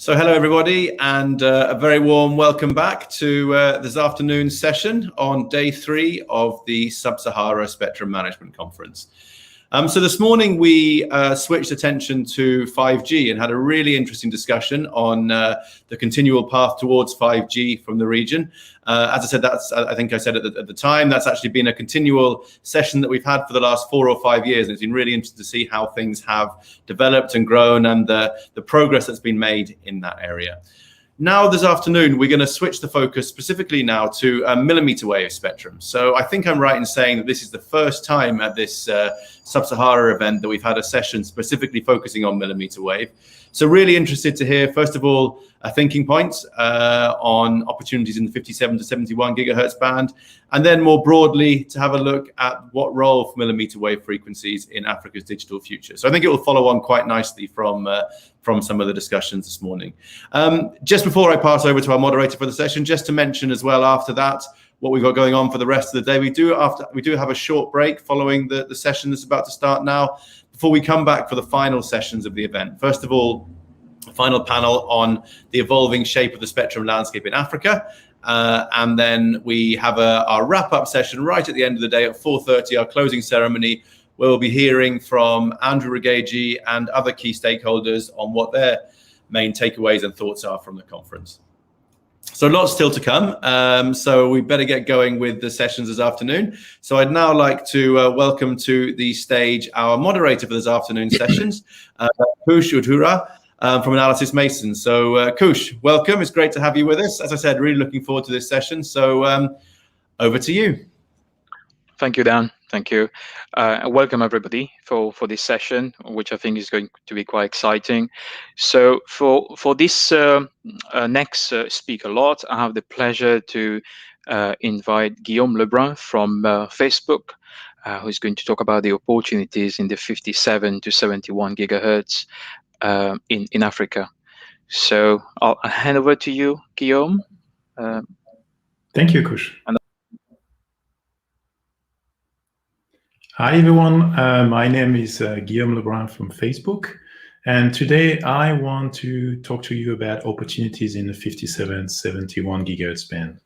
So hello everybody, and a very warm welcome back to this afternoon's session on day 3 of the Sub-Sahara Spectrum Management Conference. So this morning we switched attention to 5G and had a really interesting discussion on the continual path towards 5G from the region. As I said, I think I said at the time, that's actually been a continual session that we've had for the last 4 or 5 years. And it's been really interesting to see how things have developed and grown and the progress that's been made in that area. Now this afternoon, we're going to switch the focus specifically now to mmWave spectrum. So I think I'm right in saying that this is the first time at this Sub-Sahara event that we've had a session specifically focusing on mmWave. So really interested to hear, first of all, thinking points on opportunities in the 57 to 71 gigahertz band, and then more broadly to have a look at what role for mmWave frequencies in Africa's digital future. So I think it will follow on quite nicely from some of the discussions this morning. Just before I pass over to our moderator for the session, just to mention as well after that, what we've got going on for the rest of the day. We do have a short break following the session that's about to start now, before we come back for the final sessions of the event. First of all, a final panel on the evolving shape of the spectrum landscape in Africa. And then we have our wrap-up session right at the end of the day at 4:30, our closing ceremony, where we'll be hearing from Andrew Regeji and other key stakeholders on what their main takeaways and thoughts are from the conference. So lots still to come, so we better get going with the sessions this afternoon. So I'd now like to welcome to the stage our moderator for this afternoon's sessions, Kush Udhura from Analysis Mason. So Kush, welcome. It's great to have you with us. As I said, really looking forward to this session. So over to you. Thank you, Dan. Thank you. Welcome everybody for this session, which I think is going to be quite exciting. So for this next speaker lot, I have the pleasure to invite Guillaume Lebrun from Facebook, who's going to talk about the opportunities in the 57 to 71 gigahertz in Africa. So I'll hand over to you, Guillaume. Thank you, Kush. Hi everyone, my name is Guillaume Lebrun from Facebook, and today I want to talk to you about opportunities in the 57-71 gigahertz band.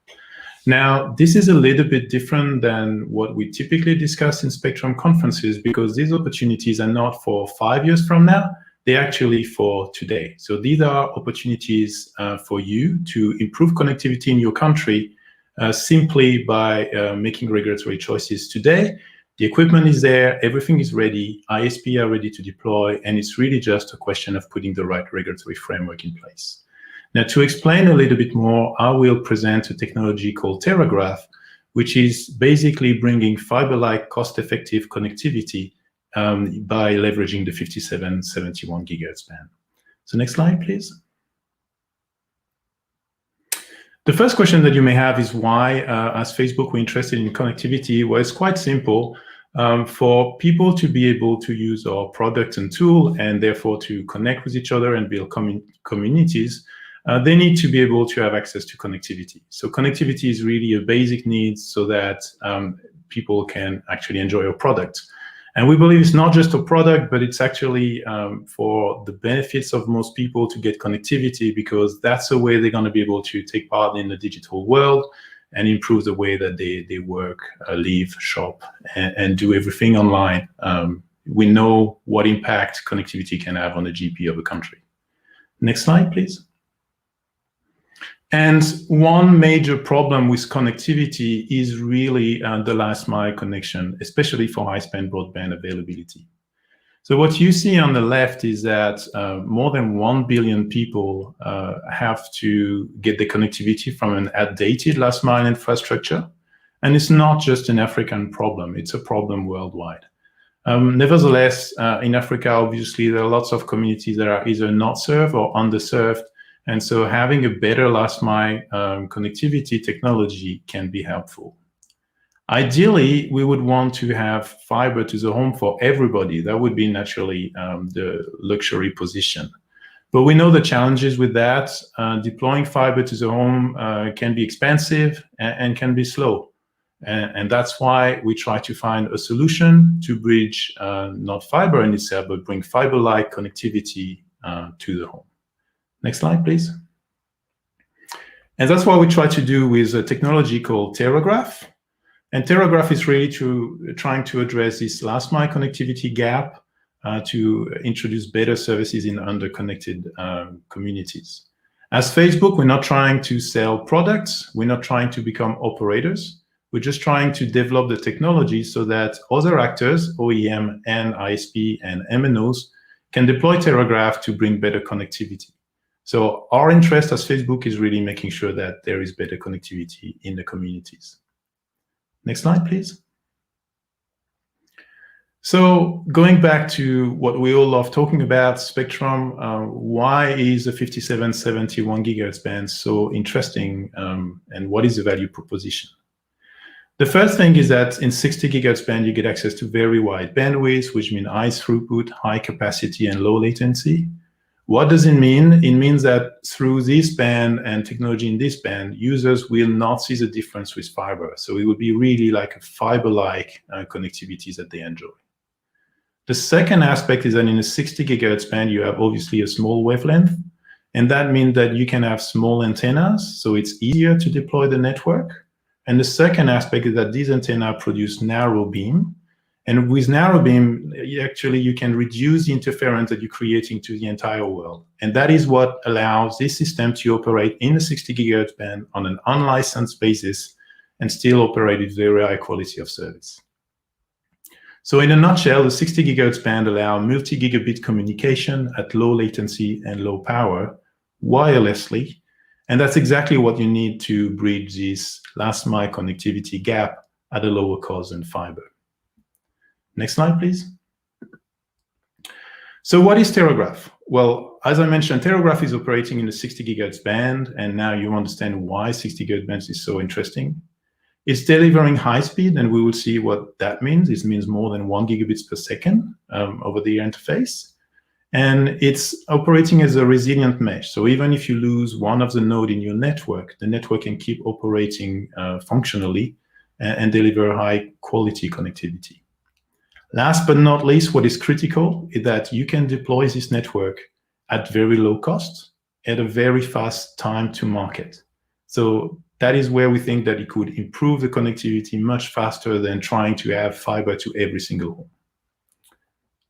Now, this is a little bit different than what we typically discuss in Spectrum conferences, because these opportunities are not for 5 years from now, they're actually for today. So these are opportunities for you to improve connectivity in your country simply by making regulatory choices today. The equipment is there, everything is ready, ISP are ready to deploy, and it's really just a question of putting the right regulatory framework in place. Now, to explain a little bit more, I will present a technology called Telegraph, which is basically bringing fiber-like cost-effective connectivity by leveraging the 57-71 gigahertz band. So next slide, please. The first question that you may have is why, as Facebook, we're interested in connectivity. Well, it's quite simple. For people to be able to use our product and tool, and therefore to connect with each other and build communities, they need to be able to have access to connectivity. So connectivity is really a basic need so that people can actually enjoy our product. And we believe it's not just a product, but it's actually for the benefits of most people to get connectivity, because that's the way they're going to be able to take part in the digital world and improve the way that they work, live, shop, and do everything online. We know what impact connectivity can have on the GDP of a country. Next slide, please. And one major problem with connectivity is really the last mile connection, especially for high-speed broadband availability. So what you see on the left is that more than 1 billion people have to get the connectivity from an outdated last mile infrastructure. And it's not just an African problem, it's a problem worldwide. Nevertheless, in Africa, obviously, there are lots of communities that are either not served or underserved. And so having a better last mile connectivity technology can be helpful. Ideally, we would want to have fiber to the home for everybody. That would be naturally the luxury position. But we know the challenges with that. Deploying fiber to the home can be expensive and can be slow. And that's why we try to find a solution to bridge not fiber in itself, but bring fiber-like connectivity to the home. Next slide, please. And that's what we try to do with a technology called Terragraph. And Terragraph is really trying to address this last mile connectivity gap to introduce better services in underconnected communities. As Facebook, we're not trying to sell products. We're not trying to become operators. We're just trying to develop the technology so that other actors, OEM and ISP and MNOs, can deploy Terragraph to bring better connectivity. So our interest as Facebook is really making sure that there is better connectivity in the communities. Next slide, please. So going back to what we all love talking about, spectrum, why is the 5771 gigahertz band so interesting, and what is the value proposition? The first thing is that in 60 gigahertz band, you get access to very wide bandwidth, which means high throughput, high capacity, and low latency. What does it mean? It means that through this band and technology in this band, users will not see the difference with fiber. So it would be really like a fiber-like connectivity that they enjoy. The second aspect is that in a 60 gigahertz band, you have obviously a small wavelength, and that means that you can have small antennas, so it's easier to deploy the network. And the second aspect is that these antennas produce narrow beam, and with narrow beam, you can reduce the interference that you're creating to the entire world. And that is what allows this system to operate in the 60 gigahertz band on an unlicensed basis and still operate with very high quality of service. So in a nutshell, the 60 gigahertz band allows multi-gigabit communication at low latency and low power wirelessly. And that's exactly what you need to bridge this last mile connectivity gap at a lower cost than fiber. Next slide, please. So what is Terragraph? Well, as I mentioned, Terragraph is operating in the 60 gigahertz band, and now you understand why 60 gigahertz band is so interesting. It's delivering high speed, and we will see what that means. It means more than 1 gigabits per second over the interface. And it's operating as a resilient mesh. So even if you lose one of the nodes in your network, the network can keep operating functionally and deliver high quality connectivity. Last but not least, what is critical is that you can deploy this network at very low cost at a very fast time to market. So that is where we think that it could improve the connectivity much faster than trying to have fiber to every single home.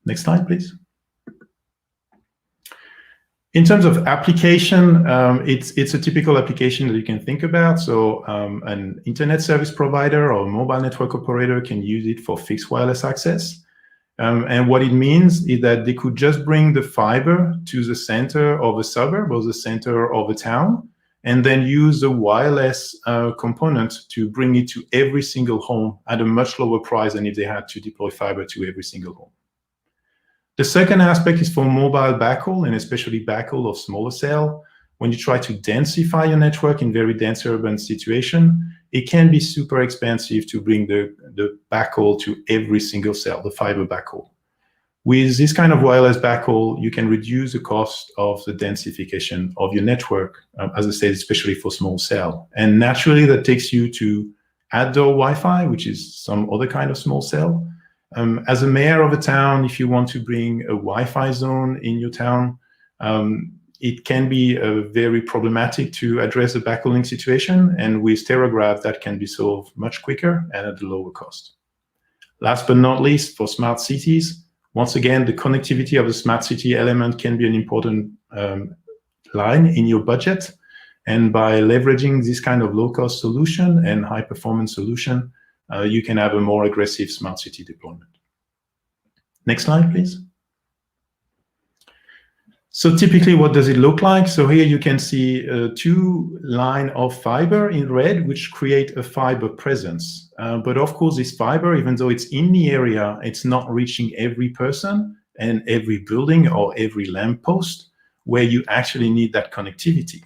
Next slide, please. In terms of application, it's a typical application that you can think about. So an internet service provider or mobile network operator can use it for fixed wireless access. And what it means is that they could just bring the fiber to the center of a suburb or the center of a town, and then use the wireless component to bring it to every single home at a much lower price than if they had to deploy fiber to every single home. The second aspect is for mobile backhaul, and especially backhaul of smaller cell. When you try to densify your network in very dense urban situation, it can be super expensive to bring the backhaul to every single cell, the fiber backhaul. With this kind of wireless backhaul, you can reduce the cost of the densification of your network, as I said, especially for small cell. And naturally, that takes you to outdoor Wi-Fi, which is some other kind of small cell. As a mayor of a town, if you want to bring a Wi-Fi zone in your town, it can be very problematic to address the backhauling situation. And with Terragraph, that can be solved much quicker and at a lower cost. Last but not least, for smart cities, once again, the connectivity of the smart city element can be an important line in your budget. And by leveraging this kind of low-cost solution and high-performance solution, you can have a more aggressive smart city deployment. Next slide, please. So typically, what does it look like? So here you can see two lines of fiber in red, which create a fiber presence. But of course, this fiber, even though it's in the area, it's not reaching every person and every building or every lamppost where you actually need that connectivity.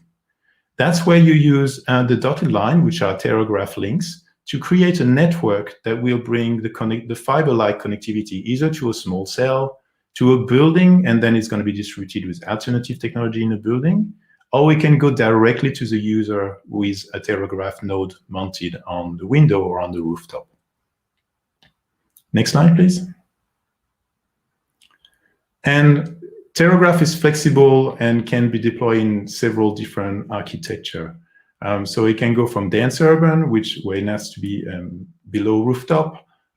That's where you use the dotted line, which are Terragraph links, to create a network that will bring the fiber-like connectivity either to a small cell, to a building, and then it's going to be distributed with alternative technology in a building, or we can go directly to the user with a Terragraph node mounted on the window or on the rooftop. Next slide, please. And Terrograph is flexible and can be deployed in several different architecture. So it can go from dense urban, where it has to be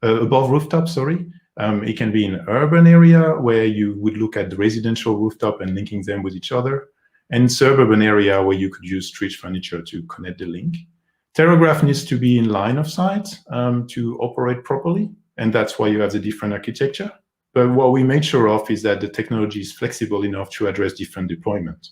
above rooftop, sorry. It can be in urban area where you would look at the residential rooftop and linking them with each other, and suburban area where you could use street furniture to connect the link. Terrograph needs to be in line of sight to operate properly, and that's why you have the different architecture. But what we made sure of is that the technology is flexible enough to address different deployments.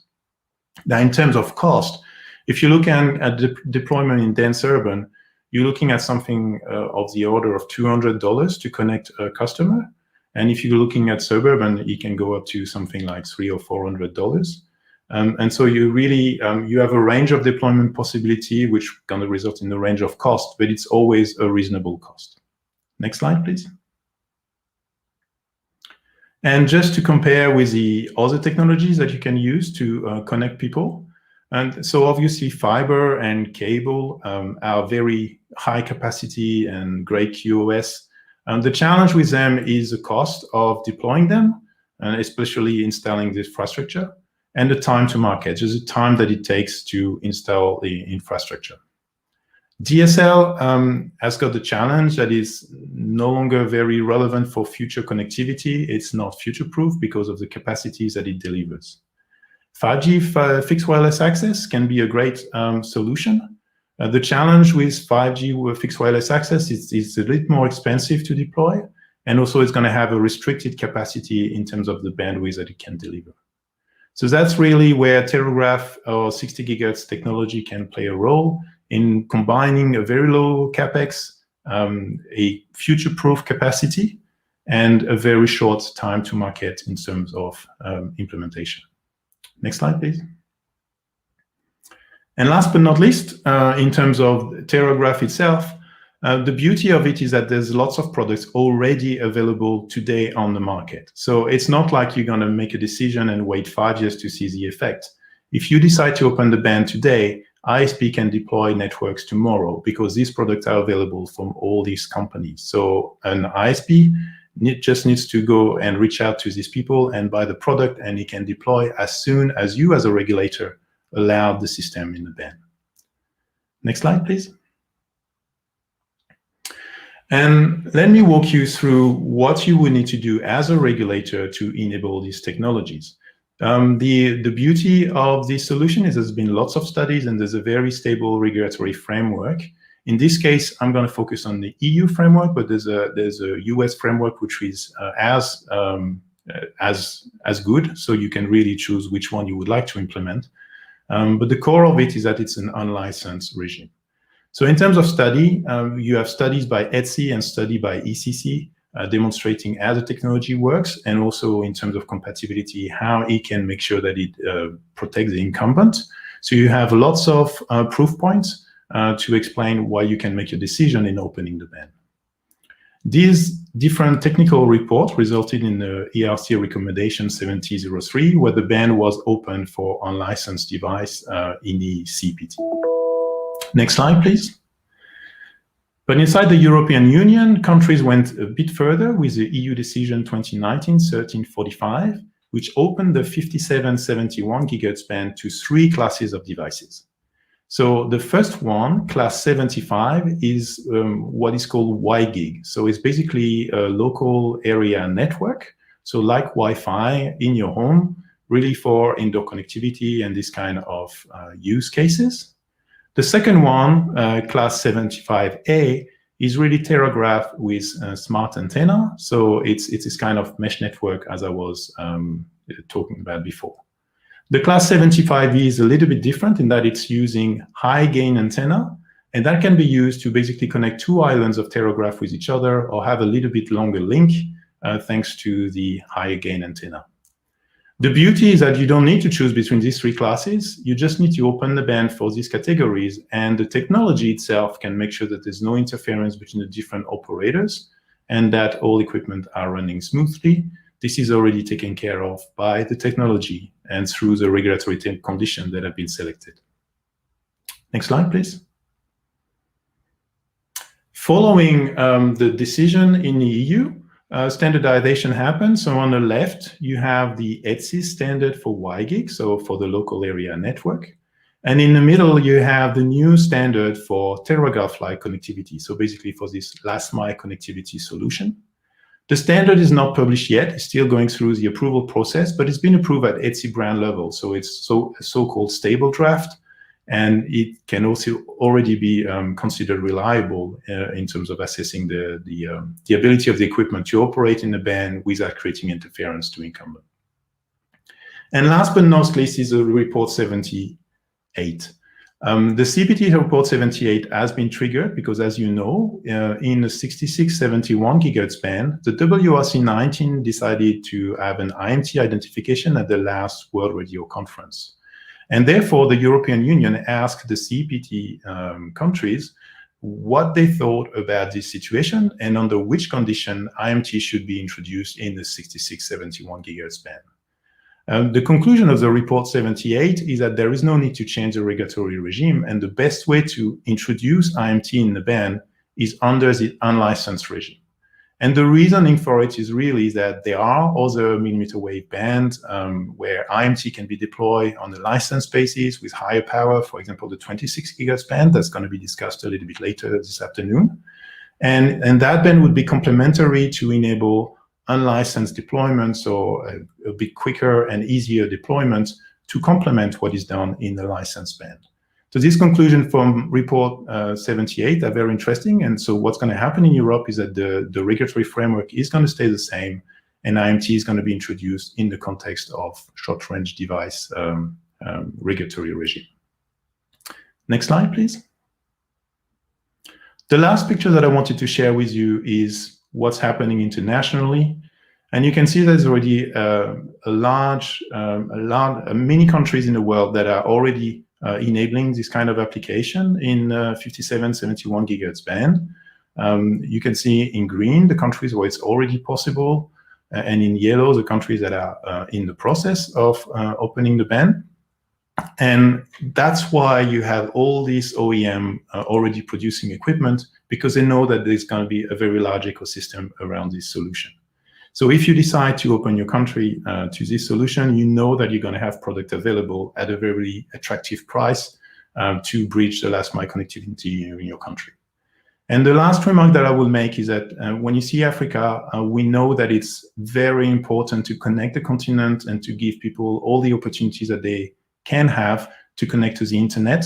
Now, in terms of cost, if you look at the deployment in dense urban, you're looking at something of the order of $200 to connect a customer. And if you're looking at suburban, it can go up to something like $300 or $400. And so you really, you have a range of deployment possibility, which can result in a range of cost, but it's always a reasonable cost. Next slide, please. And just to compare with the other technologies that you can use to connect people. And so obviously fiber and cable are very high capacity and great QoS. And the challenge with them is the cost of deploying them, and especially installing the infrastructure, and the time to market, just the time that it takes to install the infrastructure. DSL has got the challenge that is no longer very relevant for future connectivity. It's not future-proof because of the capacities that it delivers. 5G fixed wireless access can be a great solution. The challenge with 5G fixed wireless access is it's a bit more expensive to deploy, and also it's going to have a restricted capacity in terms of the bandwidth that it can deliver. So that's really where Terrograph or 60 gigahertz technology can play a role in combining a very low capex, a future-proof capacity, and a very short time to market in terms of implementation. Next slide, please. And last but not least, in terms of Terrograph itself, the beauty of it is that there's lots of products already available today on the market. So it's not like you're going to make a decision and wait 5 years to see the effect. If you decide to open the band today, ISP can deploy networks tomorrow because these products are available from all these companies. So an ISP just needs to go and reach out to these people and buy the product, and it can deploy as soon as you as a regulator allow the system in the band. Next slide, please. And let me walk you through what you would need to do as a regulator to enable these technologies. The beauty of this solution is there's been lots of studies and there's a very stable regulatory framework. In this case, I'm going to focus on the EU framework, but there's a US framework which is as good, so you can really choose which one you would like to implement. But the core of it is that it's an unlicensed regime. So in terms of study, you have studies by ETSI and study by ECC demonstrating how the technology works, and also in terms of compatibility, how it can make sure that it protects the incumbent. So you have lots of proof points to explain why you can make a decision in opening the band. These different technical reports resulted in the ERC recommendation 7003, where the band was open for unlicensed device in the CPT. Next slide, please. But inside the European Union, countries went a bit further with the EU decision 2019-1345, which opened the 5771 gigahertz band to 3 classes of devices. So the first one, class 75, is what is called WiGig. So it's basically a local area network. So like Wi-Fi in your home, really for indoor connectivity and this kind of use cases. The second one, class 75A, is really Terrograph with smart antenna. So it's this kind of mesh network as I was talking about before. The class 75E is a little bit different in that it's using high gain antenna, and that can be used to basically connect 2 islands of Terrograph with each other or have a little bit longer link thanks to the high gain antenna. The beauty is that you don't need to choose between these 3 classes. You just need to open the band for these categories, and the technology itself can make sure that there's no interference between the different operators and that all equipment are running smoothly. This is already taken care of by the technology and through the regulatory conditions that have been selected. Next slide, please. Following the decision in the EU, standardization happens. So on the left, you have the ETSI standard for WiGig, so for the local area network. And in the middle, you have the new standard for telegraph-like connectivity, so basically for this last-mile connectivity solution. The standard is not published yet. It's still going through the approval process, but it's been approved at ETSI brand level. So it's so-called stable draft, and it can also already be considered reliable in terms of assessing the ability of the equipment to operate in the band without creating interference to incumbent. And last but not least is the report 78. The CPT report 78 has been triggered because, as you know, in the 6671 gigahertz band, the WRC 19 decided to have an IMT identification at the last World Radio Conference. And therefore, the European Union asked the CPT countries what they thought about this situation and under which condition IMT should be introduced in the 6671 gigahertz band. The conclusion of the report 78 is that there is no need to change the regulatory regime, and the best way to introduce IMT in the band is under the unlicensed regime. And the reasoning for it is really that there are other millimeter wave bands where IMT can be deployed on a licensed basis with higher power, for example, the 26 gigahertz band that's going to be discussed a little bit later this afternoon. And that band would be complementary to enable unlicensed deployments, or a bit quicker and easier deployment to complement what is done in the licensed band. So this conclusion from report 78 are very interesting. And so what's going to happen in Europe is that the regulatory framework is going to stay the same, and IMT is going to be introduced in the context of short-range device regulatory regime. Next slide, please. The last picture that I wanted to share with you is what's happening internationally. And you can see there's already many countries in the world that are already enabling this kind of application in 5771 gigahertz band. You can see in green the countries where it's already possible, and in yellow the countries that are in the process of opening the band. And that's why you have all these OEM already producing equipment, because they know that there's going to be a very large ecosystem around this solution. So if you decide to open your country to this solution, you know that you're going to have product available at a very attractive price to bridge the last mile connectivity in your country. And the last remark that I will make is that when you see Africa, we know that it's very important to connect the continent and to give people all the opportunities that they can have to connect to the internet.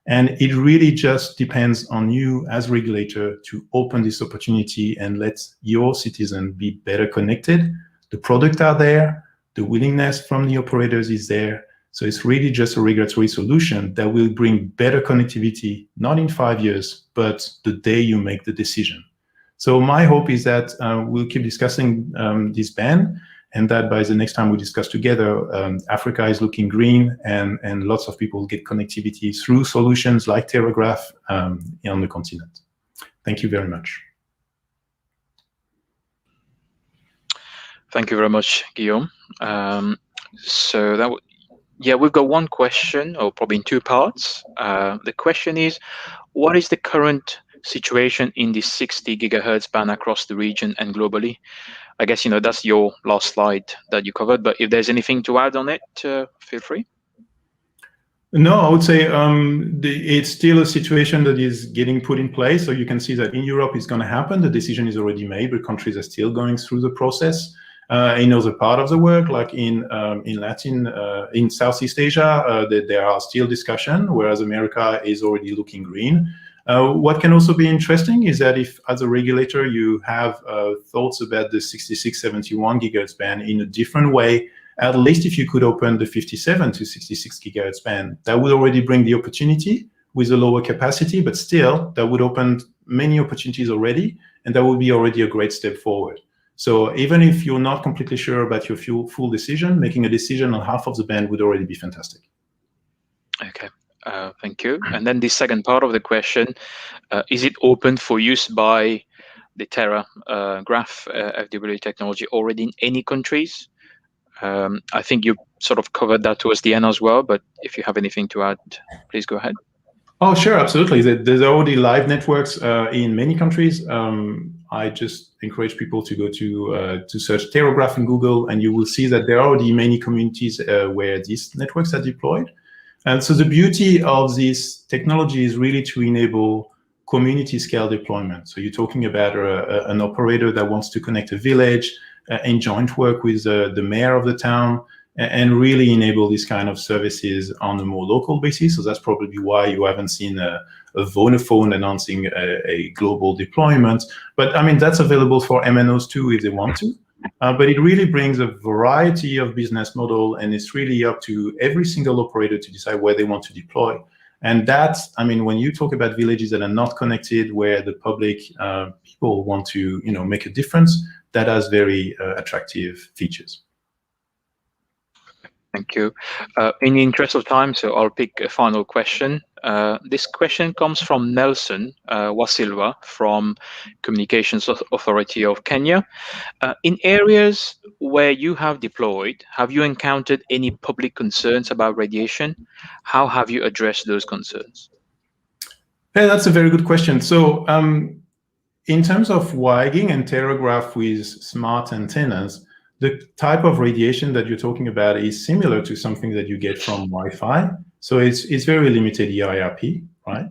And it really just depends on you as regulator to open this opportunity and let your citizens be better connected. The products are there, the willingness from the operators is there. So it's really just a regulatory solution that will bring better connectivity, not in 5 years, but the day you make the decision. So my hope is that we'll keep discussing this ban, and that by the next time we discuss together, Africa is looking green, and lots of people get connectivity through solutions like Telegraph on the continent. Thank you very much. Thank you very much, Guillaume. So that yeah, we've got one question, or probably in two parts. The question is, what is the current situation in the 60 gigahertz band across the region and globally? I guess, that's your last slide that you covered, but if there's anything to add on it, feel free. No, I would say it's still a situation that is getting put in place. So you can see that in Europe it's going to happen. The decision is already made, but countries are still going through the process. In other part of the world, like in Southeast Asia, there are still discussions, whereas America is already looking green. What can also be interesting is that if, as a regulator, you have thoughts about the 6671 gigahertz band in a different way, at least if you could open the 57 to 66 gigahertz band, that would already bring the opportunity with a lower capacity, but still, that would open many opportunities already, and that would be already a great step forward. So even if you're not completely sure about your full decision, making a decision on half of the band would already be fantastic. Okay. Thank you. And then the second part of the question, is it open for use by the Telegraph FWA technology already in any countries? I think you sort of covered that towards the end as well, but if you have anything to add, please go ahead. Oh, sure, absolutely. There's already live networks in many countries. I just encourage people to go to search Terrograph in Google, and you will see that there are already many communities where these networks are deployed. And so the beauty of this technology is really to enable community scale deployment. So you're talking about an operator that wants to connect a village in joint work with the mayor of the town, and really enable these kind of services on a more local basis. So that's probably why you haven't seen a Vodafone announcing a global deployment. But I mean, that's available for MNOs too if they want to. But it really brings a variety of business model, and it's really up to every single operator to decide where they want to deploy. And that's, I mean, when you talk about villages that are not connected, where the public people want to, make a difference, that has very attractive features. Thank you. In the interest of time, so I'll pick a final question. This question comes from Nelson Wasilwa from Communications Authority of Kenya. In areas where you have deployed, have you encountered any public concerns about radiation? How have you addressed those concerns? Hey, that's a very good question. So in terms of WiGing and Terrograph with smart antennas, the type of radiation that you're talking about is similar to something that you get from Wi-Fi. So it's very limited EIRP, right?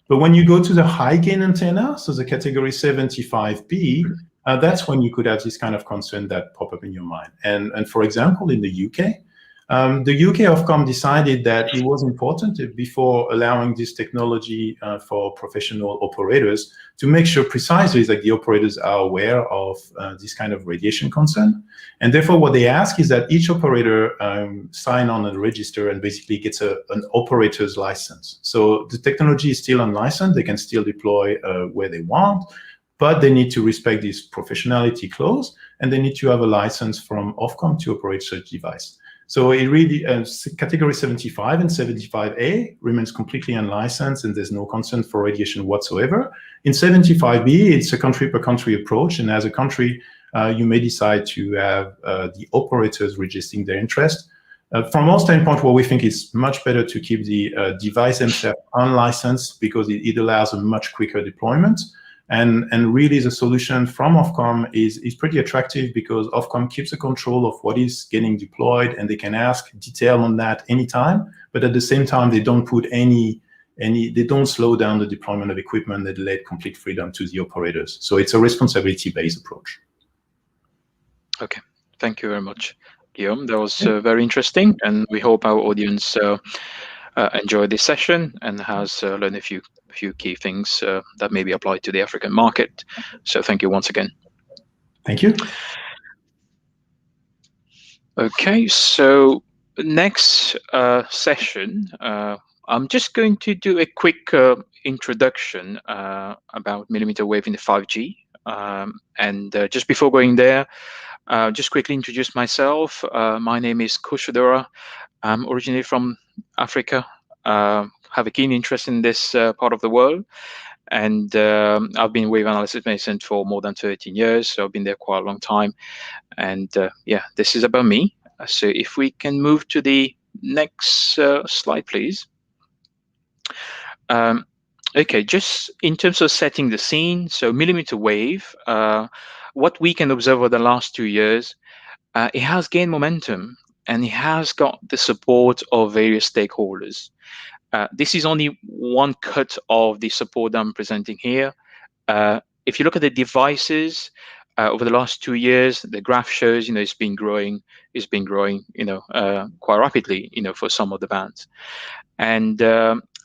But when you go to the high gain antenna, so the category 75B, that's when you could have this kind of concern that pop up in your mind. And for example, in the UK Ofcom decided that it was important before allowing this technology for professional operators to make sure precisely that the operators are aware of this kind of radiation concern. And therefore, what they ask is that each operator sign on a register and basically gets an operator's license. So the technology is still unlicensed. They can still deploy where they want, but they need to respect this professionality clause, and they need to have a license from Ofcom to operate such device. So it really, category 75 and 75A remains completely unlicensed, and there's no concern for radiation whatsoever. In 75B, it's a country per country approach, and as a country, you may decide to have the operators registering their interest. From our standpoint, what we think is much better to keep the device themselves unlicensed, because it allows a much quicker deployment. And really the solution from Ofcom is pretty attractive, because Ofcom keeps the control of what is getting deployed, and they can ask detail on that anytime. But at the same time, they don't put they don't slow down the deployment of equipment. They let complete freedom to the operators. So it's a responsibility-based approach. Okay, thank you very much, Guillaume. That was very interesting, and we hope our audience enjoyed this session and has learned a few key things that may be applied to the African market. So thank you once again. Thank you. Okay, so next session, I'm just going to do a quick introduction about millimeter wave in the 5G. And just before going there, just quickly introduce myself. My name is Kushadora. I'm originally from Africa. Have a keen interest in this part of the world, and I've been wave analysis mason for more than 13 years, so I've been there quite a long time. And yeah, this is about me. So if we can move to the next slide, please. Okay, just in terms of setting the scene, so millimeter wave, what we can observe over the last 2 years, it has gained momentum, and it has got the support of various stakeholders. This is only one cut of the support that I'm presenting here. If you look at the devices over the last 2 years, the graph shows, it's been growing, quite rapidly, for some of the bands. And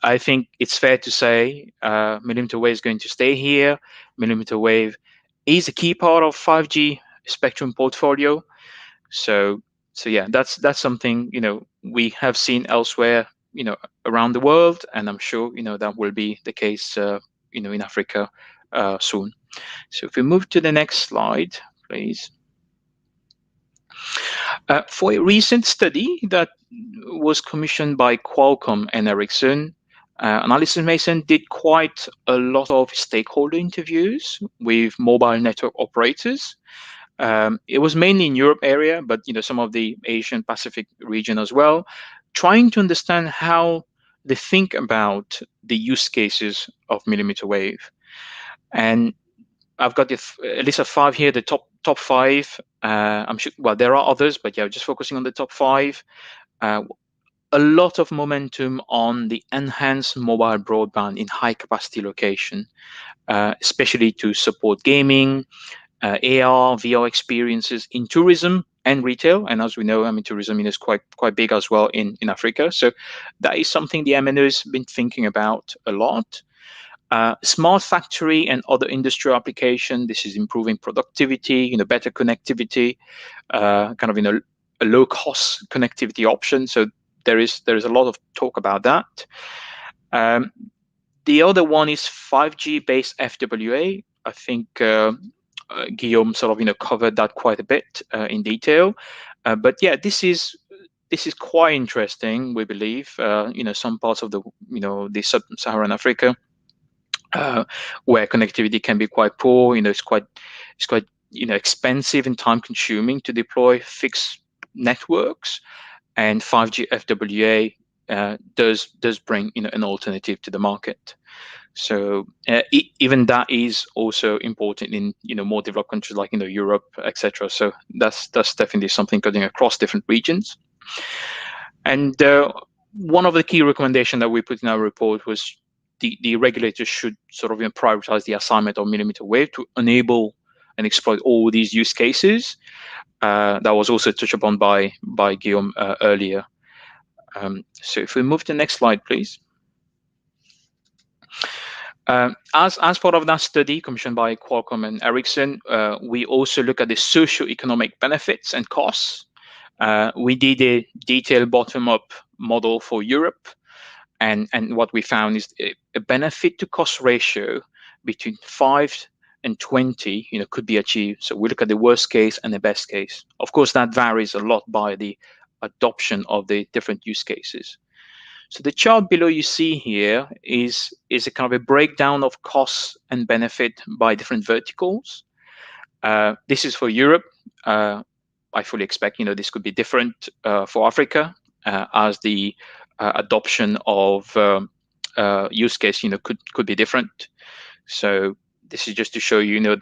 I think it's fair to say millimeter wave is going to stay here. Millimeter wave is a key part of 5G spectrum portfolio. So yeah, that's something we have seen elsewhere, around the world, and I'm sure that will be the case in Africa soon. So if we move to the next slide, please. For a recent study that was commissioned by Qualcomm and Ericsson, Analysis Mason did quite a lot of stakeholder interviews with mobile network operators. It was mainly in Europe area, but some of the Asian Pacific region as well, trying to understand how they think about the use cases of millimeter wave. And I've got a list of 5 here, the top 5. I'm sure, well, there are others, but yeah, just focusing on the top 5. A lot of momentum on the enhanced mobile broadband in high capacity location, especially to support gaming, AR, VR experiences in tourism and retail. And as we know, I mean, tourism is quite big as well in Africa. So that is something the MNO's been thinking about a lot. Smart factory and other industrial application. This is improving productivity, better connectivity, kind of a low cost connectivity option. So there is a lot of talk about that. The other one is 5G based FWA. I think Guillaume sort of covered that quite a bit in detail. But yeah, this is quite interesting. We believe some parts of the sub-Saharan Africa where connectivity can be quite poor. It's quite expensive and time consuming to deploy fixed networks, and 5G FWA does bring an alternative to the market. So even that is also important in more developed countries like Europe, etc. So that's definitely something cutting across different regions. And one of the key recommendations that we put in our report was the regulators should sort of prioritize the assignment of millimeter wave to enable and exploit all these use cases. That was also touched upon by Guillaume earlier. So if we move to the next slide, please. As part of that study commissioned by Qualcomm and Ericsson, we also look at the socio-economic benefits and costs. We did a detailed bottom-up model for Europe, and what we found is a benefit to cost ratio between 5 and 20 could be achieved. So we look at the worst case and the best case. Of course, that varies a lot by the adoption of the different use cases. So the chart below you see here is a kind of a breakdown of costs and benefit by different verticals. This is for Europe. I fully expect this could be different for Africa, as the adoption of use case could be different. So this is just to show you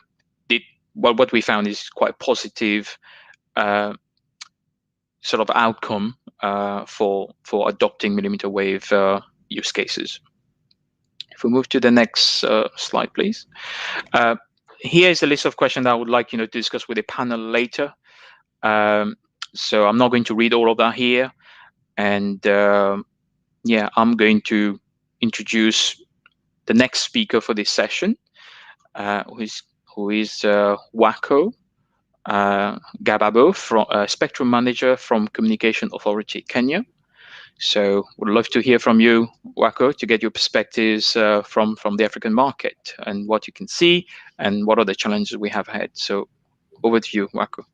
what we found is quite positive sort of outcome for adopting millimeter wave use cases. If we move to the next slide, please. Here is a list of questions that I would like to discuss with the panel later. So I'm not going to read all of that here, and yeah, I'm going to introduce the next speaker for this session, who is Wako Gababo, from Spectrum Manager from Communication Authority Kenya. So would love to hear from you, Wako, to get your perspectives from the African market and what you can see and what are the challenges we have ahead. So over to you, Wako.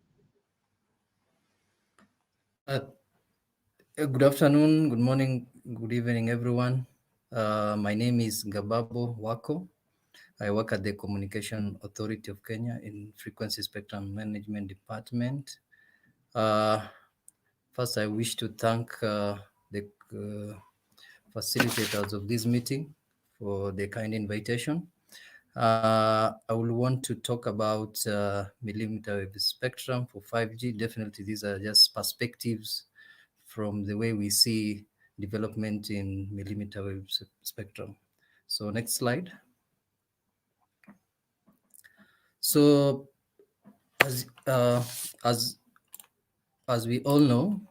Good afternoon, good morning, good evening, everyone. My name is Gababo Wako. I work at the Communication Authority of Kenya in Frequency Spectrum Management Department. First, I wish to thank the facilitators of this meeting for the kind invitation. I will want to talk about millimeter wave spectrum for 5G. Definitely, these are just perspectives from the way we see development in millimeter wave spectrum. So next slide. So as we all know,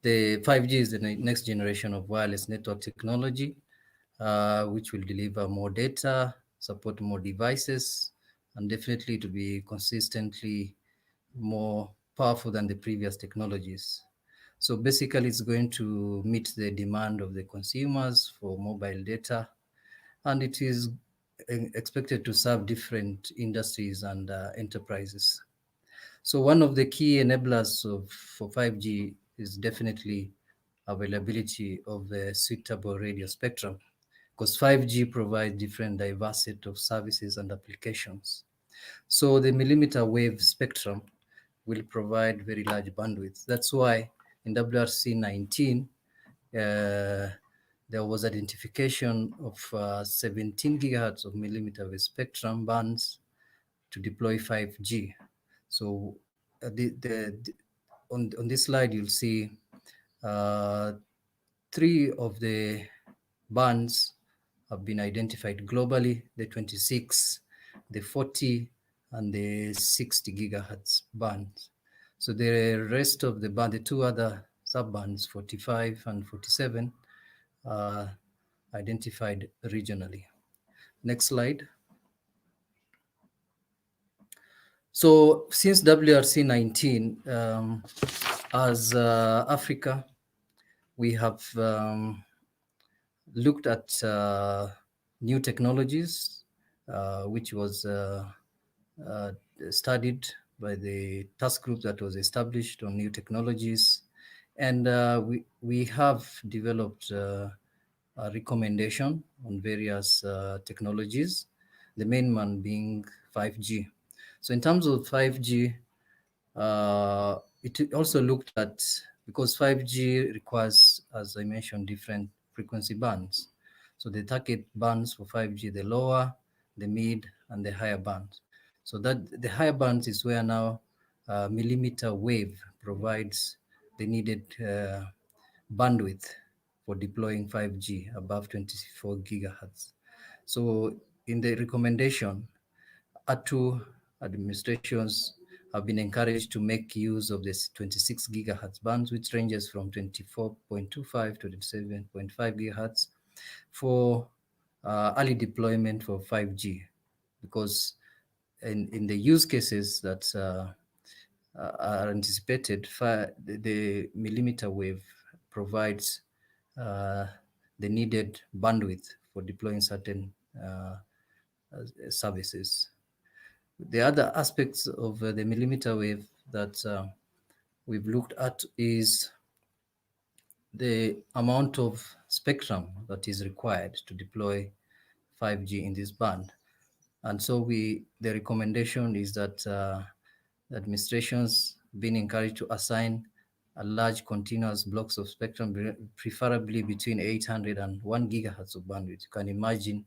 the 5G is the next generation of wireless network technology, which will deliver more data, support more devices, and definitely to be consistently more powerful than the previous technologies. So basically, it's going to meet the demand of the consumers for mobile data, and it is expected to serve different industries and enterprises. So one of the key enablers for 5G is definitely availability of the suitable radio spectrum, because 5G provides different diversity of services and applications. So the millimeter wave spectrum will provide very large bandwidth. That's why in WRC 19, there was identification of 17 gigahertz of millimeter wave spectrum bands to deploy 5G. So on this slide, you'll see 3 of the bands have been identified globally: the 26, the 40, and the 60 gigahertz bands. So the rest of the band, the 2 other sub-bands, 45 and 47, are identified regionally. Next slide. So since WRC 19, as Africa, we have looked at new technologies, which was studied by the task group that was established on new technologies. And we have developed a recommendation on various technologies, the main one being 5G. So in terms of 5G, it also looked at, because 5G requires, as I mentioned, different frequency bands. So the target bands for 5G, the lower, the mid, and the higher bands. So that the higher bands is where now mmWave provides the needed bandwidth for deploying 5G above 24 gigahertz. So in the recommendation, ATU administrations have been encouraged to make use of this 26 gigahertz bands, which ranges from 24.25 to 27.5 gigahertz for early deployment for 5G, because in the use cases that are anticipated, the mmWave provides the needed bandwidth for deploying certain services. The other aspects of the mmWave that we've looked at is the amount of spectrum that is required to deploy 5G in this band. And so the recommendation is that administrations being encouraged to assign a large continuous blocks of spectrum, preferably between 800 and 1 gigahertz of bandwidth. You can imagine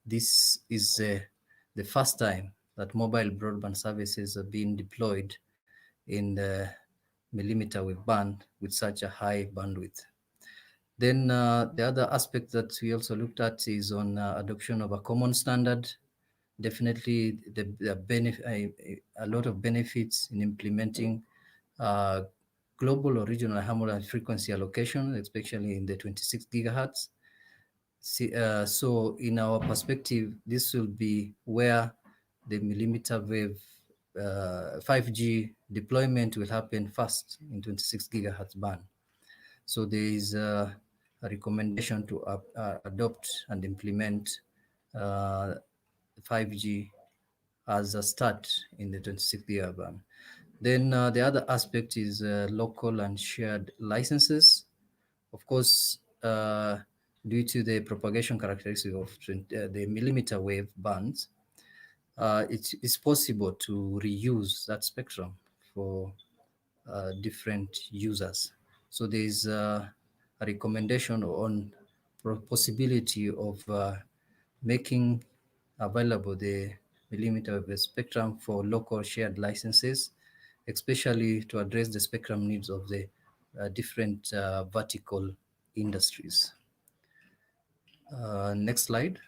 this is the first time that mobile broadband services are being deployed in the mmWave band with such a high bandwidth. Then the other aspect that we also looked at is on adoption of a common standard. Definitely a lot of benefits in implementing global or regional harmonic frequency allocation, especially in the 26 gigahertz. So in our perspective, this will be where the mmWave 5G deployment will happen first in 26 gigahertz band. So there is a recommendation to adopt and implement 5G as a start in the 26 gigahertz band. Then the other aspect is local and shared licenses. Of course, due to the propagation characteristics of the mmWave bands, it's possible to reuse that spectrum for different users. So there is a recommendation on possibility of making available the mmWave spectrum for local shared licenses, especially to address the spectrum needs of the different vertical industries. Next slide.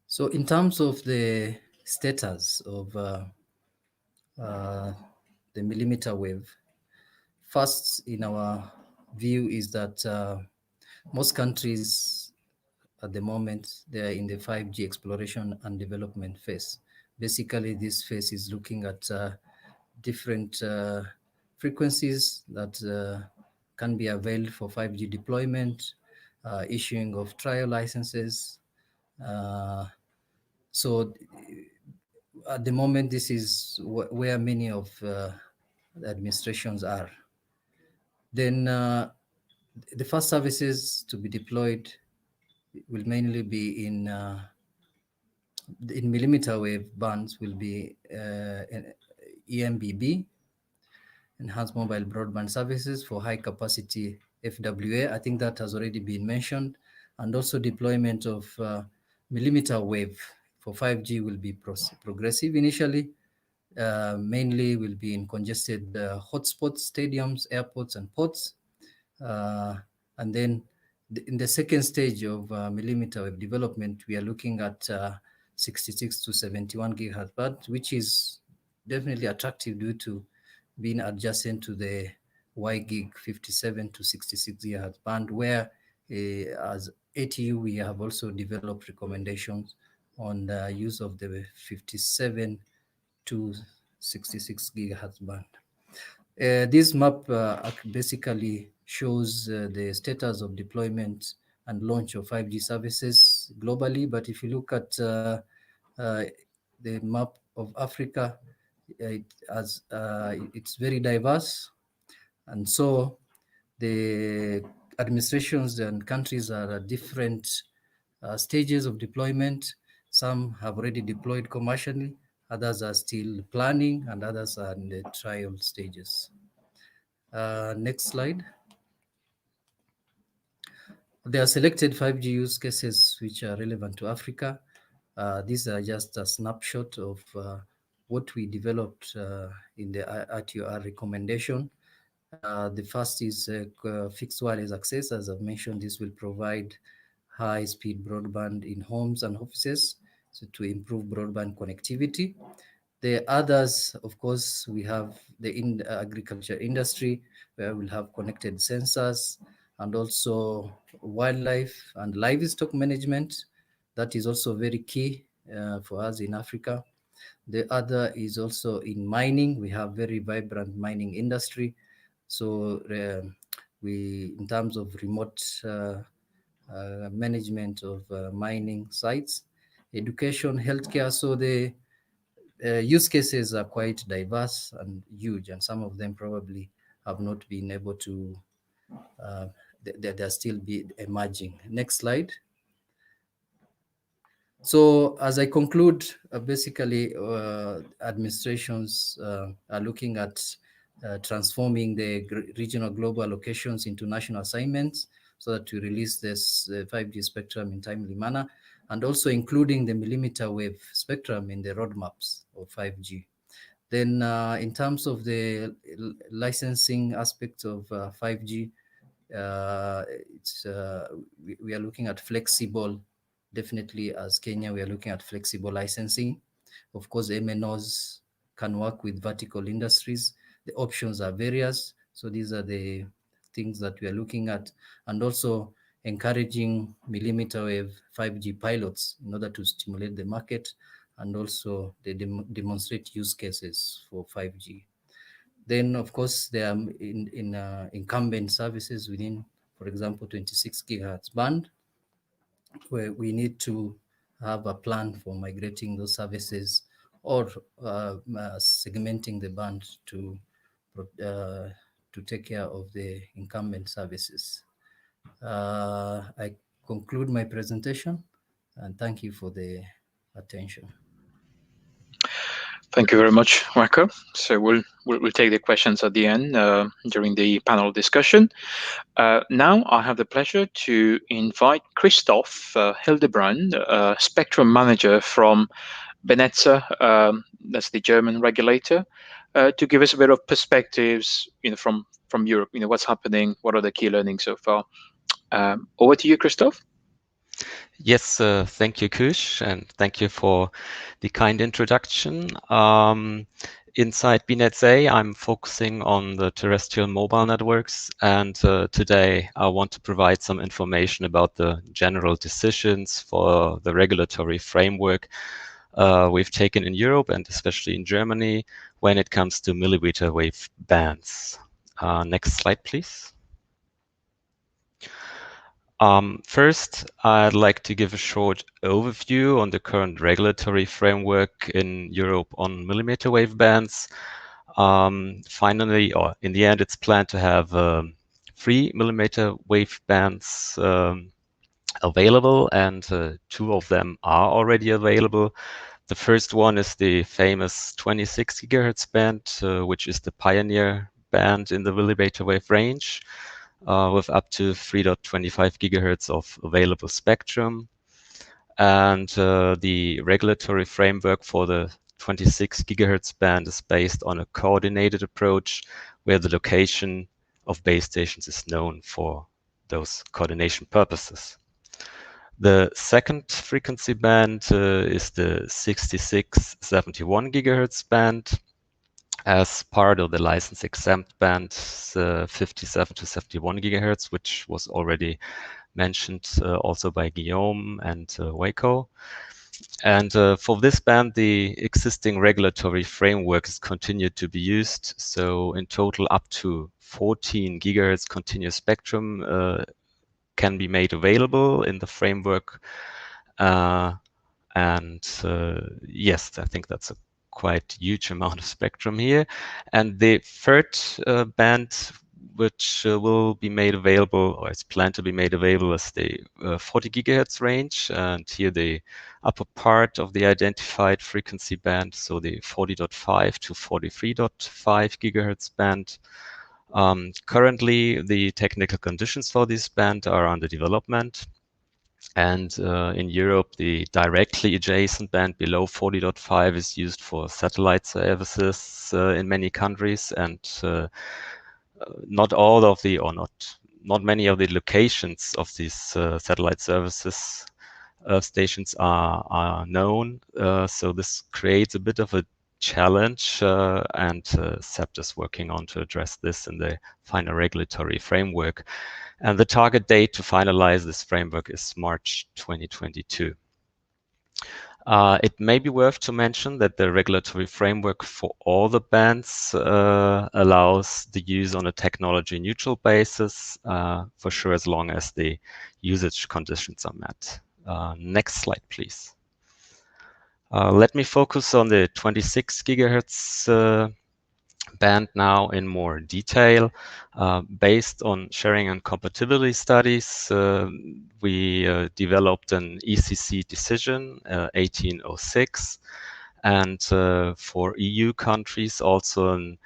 So in terms of the status of the mmWave, first in our view is that most countries at the moment, they are in the 5G exploration and development phase. Basically, this phase is looking at different frequencies that can be availed for 5G deployment, issuing of trial licenses. So at the moment, this is where many of the administrations are. Then the first services to be deployed will mainly be in mmWave bands, will be EMBB, Enhanced Mobile Broadband Services for High Capacity FWA. I think that has already been mentioned, and also deployment of mmWave for 5G will be progressive initially. Mainly will be in congested hotspots, stadiums, airports, and ports. And then in the second stage of millimeter wave development, we are looking at 66 to 71 gigahertz band, which is definitely attractive due to being adjacent to the WiGig 57 to 66 gigahertz band, where as ATU we have also developed recommendations on the use of the 57 to 66 gigahertz band. This map basically shows the status of deployment and launch of 5G services globally. But if you look at the map of Africa, it's very diverse. And so the administrations and countries are at different stages of deployment. Some have already deployed commercially, others are still planning, and others are in the trial stages. Next slide. There are selected 5G use cases which are relevant to Africa. These are just a snapshot of what we developed in the RTOR recommendation. The first is fixed wireless access. As I've mentioned, this will provide high-speed broadband in homes and offices, so to improve broadband connectivity. The others, of course, we have the agriculture industry, where we'll have connected sensors, and also wildlife and livestock management. That is also very key for us in Africa. The other is also in mining. We have very vibrant mining industry. So in terms of remote management of mining sites, education, healthcare. So the use cases are quite diverse and huge, and some of them probably have not been able to, they're still be emerging. Next slide. So as I conclude, basically administrations are looking at transforming the regional global allocations into national assignments so that we release this 5G spectrum in timely manner, and also including the millimeter wave spectrum in the roadmaps of 5G. Then in terms of the licensing aspects of 5G, we are looking at flexible. Definitely, as Kenya, we are looking at flexible licensing. Of course, MNOs can work with vertical industries. The options are various. So these are the things that we are looking at, and also encouraging millimeter wave 5G pilots in order to stimulate the market, and also they demonstrate use cases for 5G. Then, of course, there are incumbent services within, for example, 26 gigahertz band, where we need to have a plan for migrating those services, or segmenting the band to take care of the incumbent services. I conclude my presentation, and thank you for the attention. Thank you very much, Marco. So we'll take the questions at the end during the panel discussion. Now I have the pleasure to invite Christoph Hildebrand, Spectrum Manager from BNetzA, that's the German regulator, to give us a bit of perspectives, from Europe. What's happening, what are the key learnings so far. Over to you, Christoph. Yes, thank you, Kush, and thank you for the kind introduction. Inside BNetzA, I'm focusing on the terrestrial mobile networks, and today I want to provide some information about the general decisions for the regulatory framework we've taken in Europe, and especially in Germany, when it comes to millimeter wave bands. Next slide, please. First, I'd like to give a short overview on the current regulatory framework in Europe on millimeter wave bands. Finally, or in the end, it's planned to have 3 millimeter wave bands available, and 2 of them are already available. The first one is the famous 26 gigahertz band, which is the pioneer band in the millimeter wave range, with up to 3.25 gigahertz of available spectrum. And the regulatory framework for the 26 gigahertz band is based on a coordinated approach where the location of base stations is known for those coordination purposes. The second frequency band is the 6671 gigahertz band as part of the license exempt band 57 to 71 gigahertz, which was already mentioned also by Guillaume and Waco. And for this band, the existing regulatory framework is continued to be used. So in total, up to 14 gigahertz continuous spectrum can be made available in the framework. Yes, I think that's a quite huge amount of spectrum here. And the third band, which will be made available, or is planned to be made available, is the 40 gigahertz range. And here the upper part of the identified frequency band, so the 40.5 to 43.5 gigahertz band. Currently, the technical conditions for this band are under development. And in Europe, the directly adjacent band below 40.5 is used for satellite services in many countries, and not all of the, or not many of the locations of these satellite services stations are known. So this creates a bit of a challenge, and SEPT is working on to address this in the final regulatory framework. And the target date to finalize this framework is March 2022. It may be worth to mention that the regulatory framework for all the bands allows the use on a technology neutral basis, for sure, as long as the usage conditions are met. Next slide, please. Let me focus on the 26 gigahertz band now in more detail. Based on sharing and compatibility studies, we developed an ECC decision 1806, and for EU countries also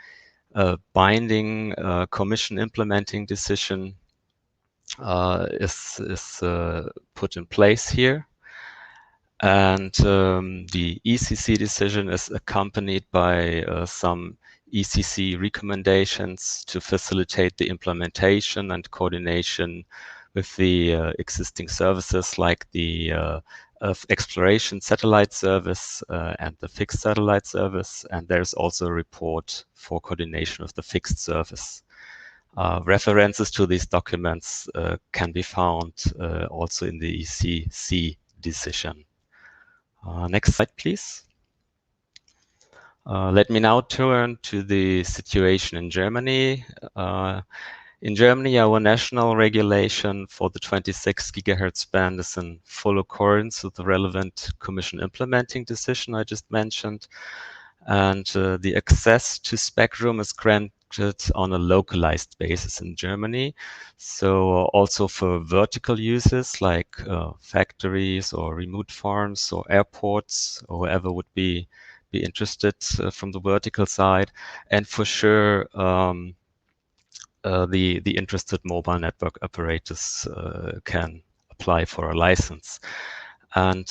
a binding Commission implementing decision is put in place here. And the ECC decision is accompanied by some ECC recommendations to facilitate the implementation and coordination with the existing services like the exploration satellite service and the fixed satellite service. And there's also a report for coordination of the fixed service. References to these documents can be found also in the ECC decision. Next slide, please. Let me now turn to the situation in Germany. In Germany, our national regulation for the 26 gigahertz band is in full accordance with the relevant Commission implementing decision I just mentioned. And the access to spectrum is granted on a localized basis in Germany. So also for vertical uses like factories or remote farms or airports or whoever would be interested from the vertical side. And for sure, the interested mobile network operators can apply for a license. And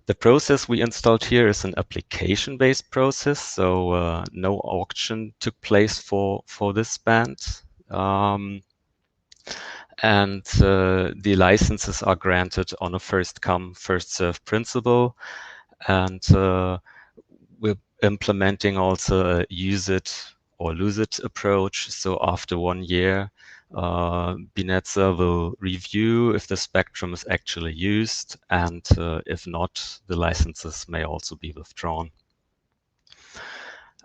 the process we installed here is an application-based process, so no auction took place for this band. And the licenses are granted on a first-come, first-served principle. And we're implementing also a use it or lose it approach. So after 1 year, BNetzA will review if the spectrum is actually used, and if not, the licenses may also be withdrawn.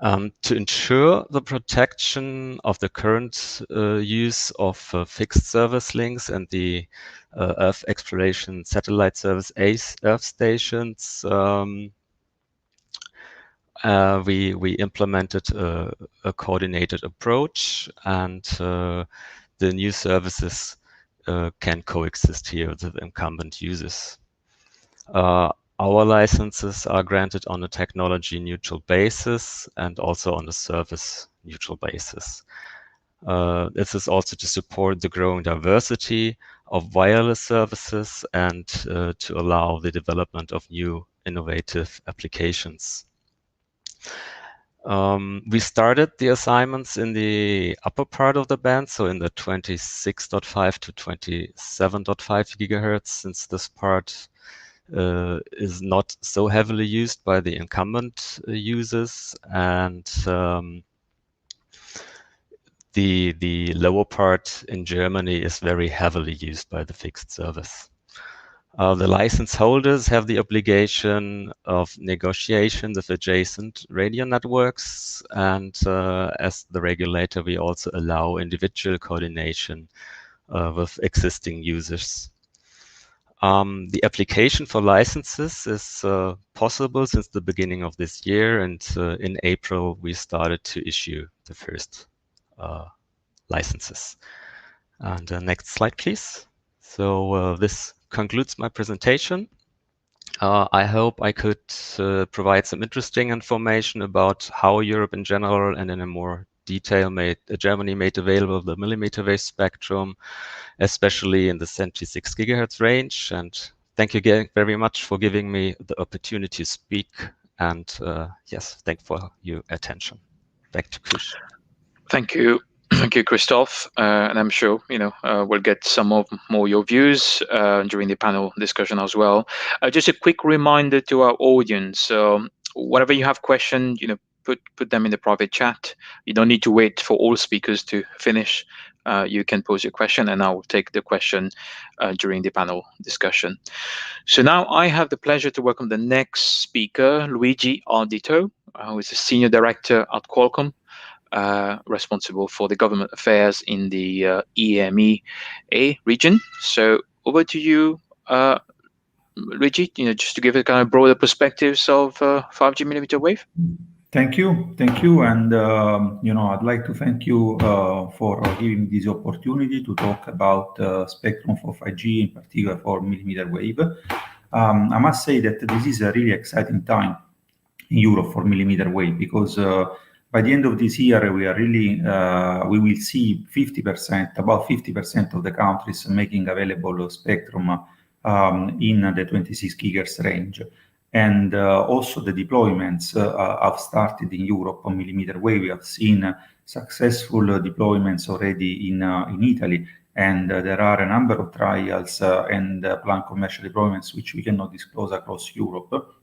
To ensure the protection of the current use of fixed service links and the Earth exploration satellite service Earth stations, we implemented a coordinated approach, and the new services can coexist here with the incumbent users. Our licenses are granted on a technology neutral basis and also on a service neutral basis. This is also to support the growing diversity of wireless services and to allow the development of new innovative applications. We started the assignments in the upper part of the band, so in the 26.5 to 27.5 gigahertz, since this part is not so heavily used by the incumbent users, and the lower part in Germany is very heavily used by the fixed service. The license holders have the obligation of negotiation with adjacent radio networks, and as the regulator, we also allow individual coordination with existing users. The application for licenses is possible since the beginning of this year, and in April we started to issue the first licenses. And next slide, please. So this concludes my presentation. I hope I could provide some interesting information about how Europe in general and in a more detail Germany made available the mmWave spectrum, especially in the 76 gigahertz range. And thank you again very much for giving me the opportunity to speak. And yes, thanks for your attention. Back to Kush. Thank you. Thank you, Christoph. And I'm sure, we'll get some more your views during the panel discussion as well. Just a quick reminder to our audience. Whenever you have questions, put them in the private chat. You don't need to wait for all speakers to finish. You can pose your question and I will take the question during the panel discussion. So now I have the pleasure to welcome the next speaker, Luigi Ardito, who is a Senior Director at Qualcomm, responsible for the government affairs in the EMEA region. So over to you, Luigi, just to give a kind of broader perspectives of 5G millimeter wave. Thank you, and I'd like to thank you for giving this opportunity to talk about spectrum for 5G, in particular for millimeter wave. I must say that this is a really exciting time in Europe for millimeter wave, because by the end of this year, we will see 50%, about 50% of the countries making available spectrum in the 26 gigahertz range. And also the deployments have started in Europe on millimeter wave. We have seen successful deployments already in Italy, and there are a number of trials and planned commercial deployments which we cannot disclose across Europe.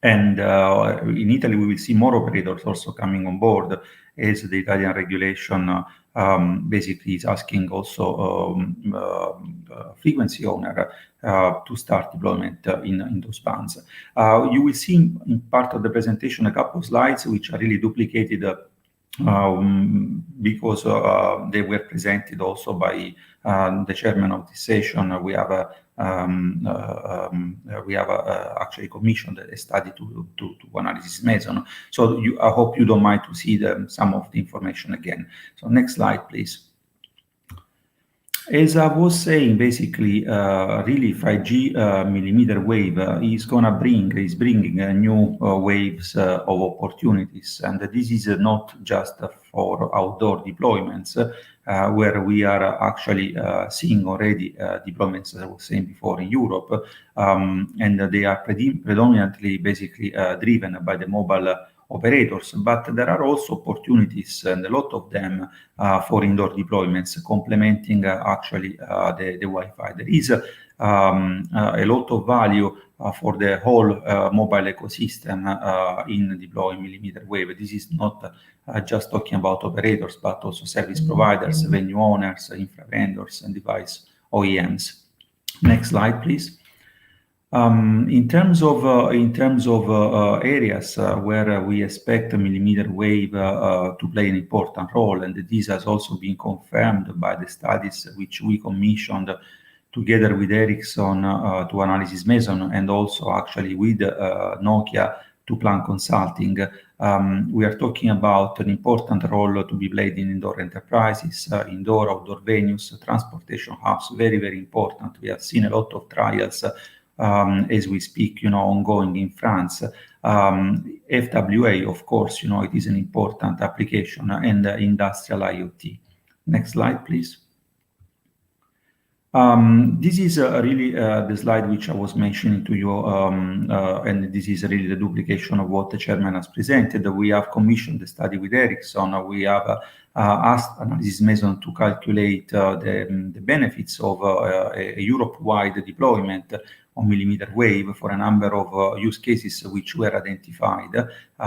And in Italy, we will see more operators also coming on board, as the Italian regulation basically is asking also frequency owner to start deployment in those bands. You will see in part of the presentation a couple of slides which are really duplicated because they were presented also by the chairman of this session. We have actually commissioned a study to analysis Mason. So I hope you don't mind to see some of the information again. So next slide, please. As I was saying, basically, really 5G millimeter wave is bringing new waves of opportunities, and this is not just for outdoor deployments, where we are actually seeing already deployments, as I was saying before, in Europe, and they are predominantly basically driven by the mobile operators, but there are also opportunities, and a lot of them for indoor deployments, complementing actually the Wi-Fi. There is a lot of value for the whole mobile ecosystem in deploying millimeter wave. This is not just talking about operators, but also service providers, venue owners, infra vendors, and device OEMs. Next slide, please. In terms of areas where we expect millimeter wave to play an important role, and this has also been confirmed by the studies which we commissioned together with Ericsson to analysis Mason, and also actually with Nokia to plan consulting. We are talking about an important role to be played in indoor enterprises, indoor, outdoor venues, transportation hubs, very, very important. We have seen a lot of trials as we speak, ongoing in France. FWA, of course, it is an important application, and industrial IoT. Next slide, please. This is really the slide which I was mentioning to you, and this is really the duplication of what the chairman has presented. We have commissioned the study with Ericsson. We have asked Analysis Mason to calculate the benefits of a Europe-wide deployment on mmWave for a number of use cases which were identified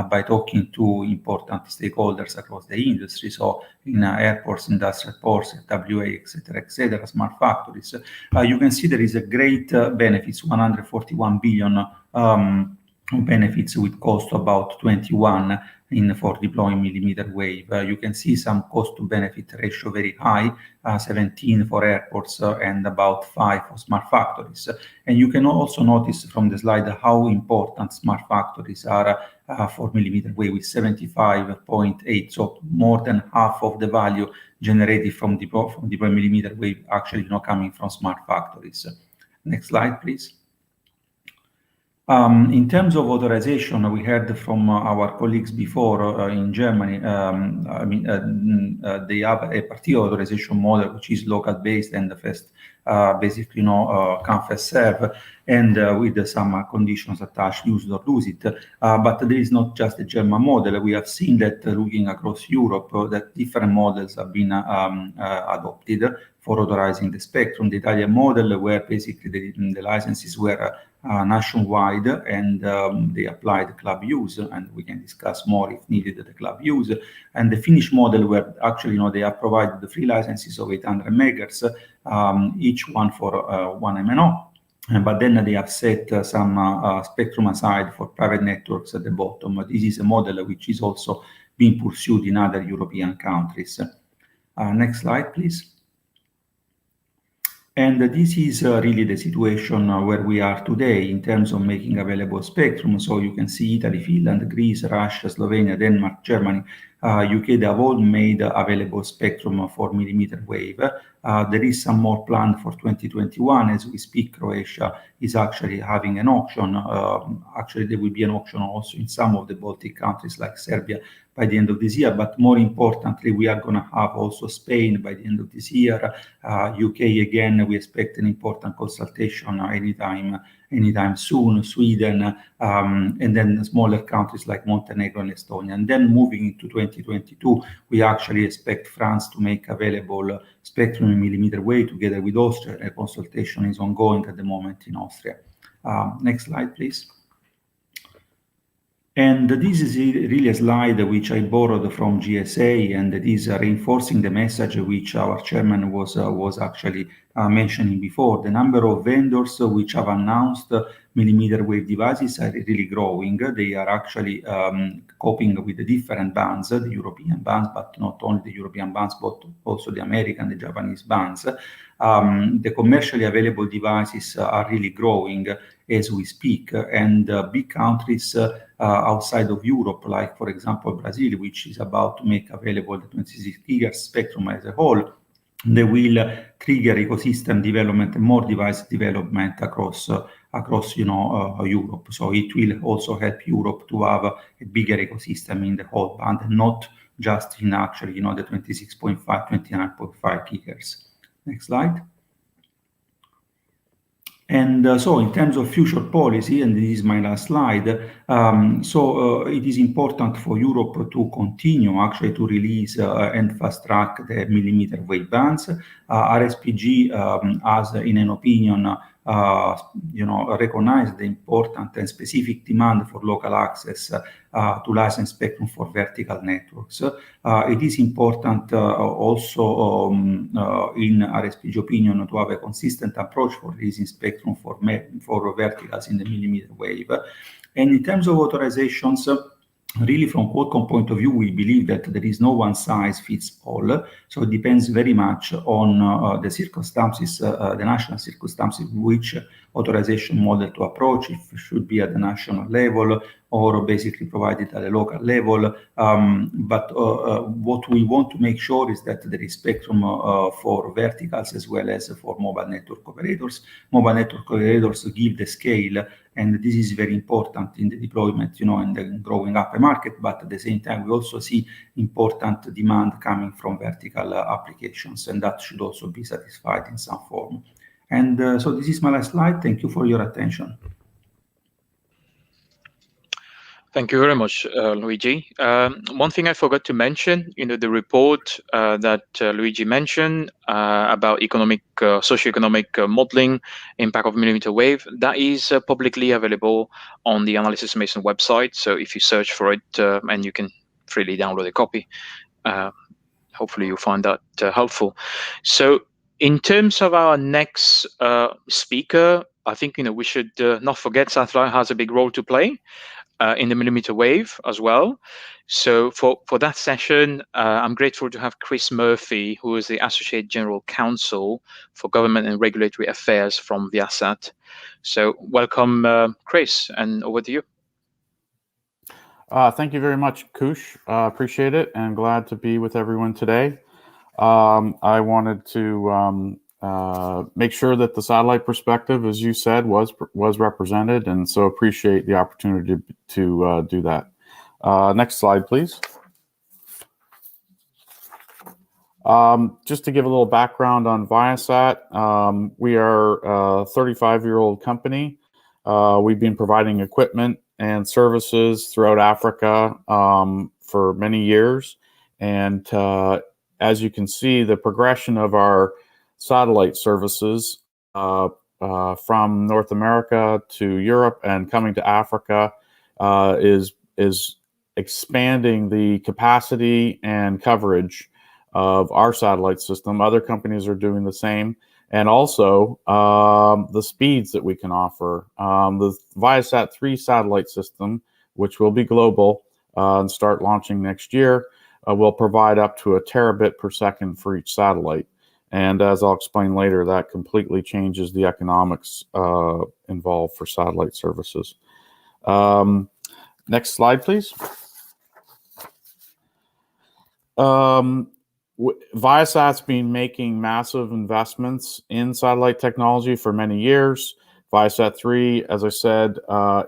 by talking to important stakeholders across the industry. So in airports, industrial ports, WA, etc., smart factories. You can see there is a great benefits, 141 billion benefits with cost about 21 for deploying mmWave. You can see some cost to benefit ratio very high, 17 for airports and about 5 for smart factories. And you can also notice from the slide how important smart factories are for mmWave with 75.8. So more than half of the value generated from deploying mmWave actually coming from smart factories. Next slide, please. In terms of authorization, we heard from our colleagues before in Germany. They have a particular authorization model which is local based and the first basically come first serve, and with some conditions attached, use it or lose it. But there is not just a German model. We have seen that looking across Europe, that different models have been adopted for authorizing the spectrum. The Italian model, where basically the licenses were nationwide, and they applied club use, and we can discuss more if needed the club use. And the Finnish model, where actually they have provided the free licenses of 800 megahertz, each one for 1 MNO. But then they have set some spectrum aside for private networks at the bottom. This is a model which is also being pursued in other European countries. Next slide, please. And this is really the situation where we are today in terms of making available spectrum. So you can see Italy, Finland, Greece, Russia, Slovenia, Denmark, Germany, UK, they have all made available spectrum for mmWave. There is some more planned for 2021. As we speak, Croatia is actually having an auction. Actually, there will be an auction also in some of the Baltic countries like Serbia by the end of this year. But more importantly, we are going to have also Spain by the end of this year. UK, again, we expect an important consultation anytime soon, Sweden, and then smaller countries like Montenegro and Estonia. And then moving into 2022, we actually expect France to make available spectrum in mmWave together with Austria. A consultation is ongoing at the moment in Austria. Next slide, please. And this is really a slide which I borrowed from GSA, and it is reinforcing the message which our chairman was actually mentioning before. The number of vendors which have announced mmWave devices are really growing. They are actually coping with the different bands, the European bands, but not only the European bands, but also the American, the Japanese bands. The commercially available devices are really growing as we speak, and big countries outside of Europe, like for example Brazil, which is about to make available the 26 gigahertz spectrum as a whole, they will trigger ecosystem development and more device development across Europe. So it will also help Europe to have a bigger ecosystem in the whole band, and not just in actually the 26.5, 29.5 gigahertz. Next slide. And so in terms of future policy, and this is my last slide, it is important for Europe to continue actually to release and fast track the mmWave bands. RSPG has, in an opinion, recognize the important and specific demand for local access to license spectrum for vertical networks. It is important also in RSPG opinion to have a consistent approach for releasing spectrum for verticals in the mmWave. And in terms of authorizations, really from Qualcomm point of view, we believe that there is no one size fits all. So it depends very much on the circumstances, the national circumstances which authorization model to approach, if it should be at the national level or basically provided at a local level. But what we want to make sure is that there is spectrum for verticals as well as for mobile network operators. Mobile network operators give the scale, and this is very important in the deployment, and the growing up a market. But at the same time, we also see important demand coming from vertical applications, and that should also be satisfied in some form. And so this is my last slide. Thank you for your attention. Thank you very much, Luigi. One thing I forgot to mention, the report that Luigi mentioned about socioeconomic modeling impact of millimeter wave, that is publicly available on the Analysys Mason website. So if you search for it, and you can freely download a copy, hopefully you'll find that helpful. So in terms of our next speaker, I think we should not forget satellite has a big role to play in the millimeter wave as well. So for that session, I'm grateful to have Chris Murphy, who is the Associate General Counsel for Government and Regulatory Affairs from Viasat. So welcome, Chris, and over to you. Thank you very much, Kush. Appreciate it, and glad to be with everyone today. I wanted to make sure that the satellite perspective, as you said, was represented, and so appreciate the opportunity to do that. Next slide, please. Just to give a little background on Viasat, we are a 35-year-old company. We've been providing equipment and services throughout Africa for many years, and as you can see, the progression of our satellite services from North America to Europe and coming to Africa is expanding the capacity and coverage of our satellite system. Other companies are doing the same, and also the speeds that we can offer. The Viasat 3 satellite system, which will be global and start launching next year, will provide up to a terabit per second for each satellite. And as I'll explain later, that completely changes the economics involved for satellite services. Next slide, please. Viasat's been making massive investments in satellite technology for many years. Viasat 3, as I said,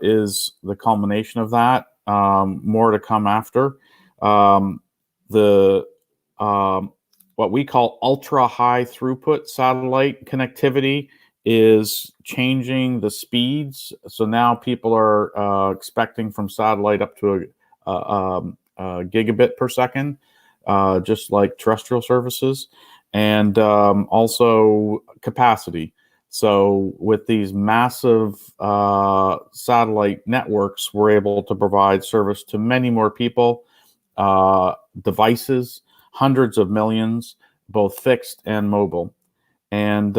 is the culmination of that. More to come after. What we call ultra high throughput satellite connectivity is changing the speeds. So now people are expecting from satellite up to a gigabit per second, just like terrestrial services, and also capacity. So with these massive satellite networks, we're able to provide service to many more people, devices, hundreds of millions, both fixed and mobile. And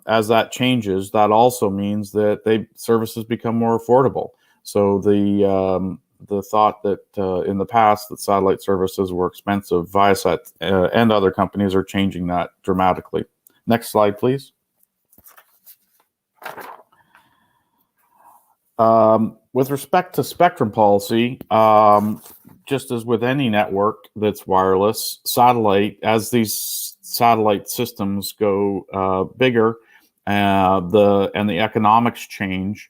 as that changes, that also means that services become more affordable. So the thought that in the past that satellite services were expensive, Viasat and other companies are changing that dramatically. Next slide, please. With respect to spectrum policy, just as with any network that's wireless, satellite, as these satellite systems go bigger, and the economics change,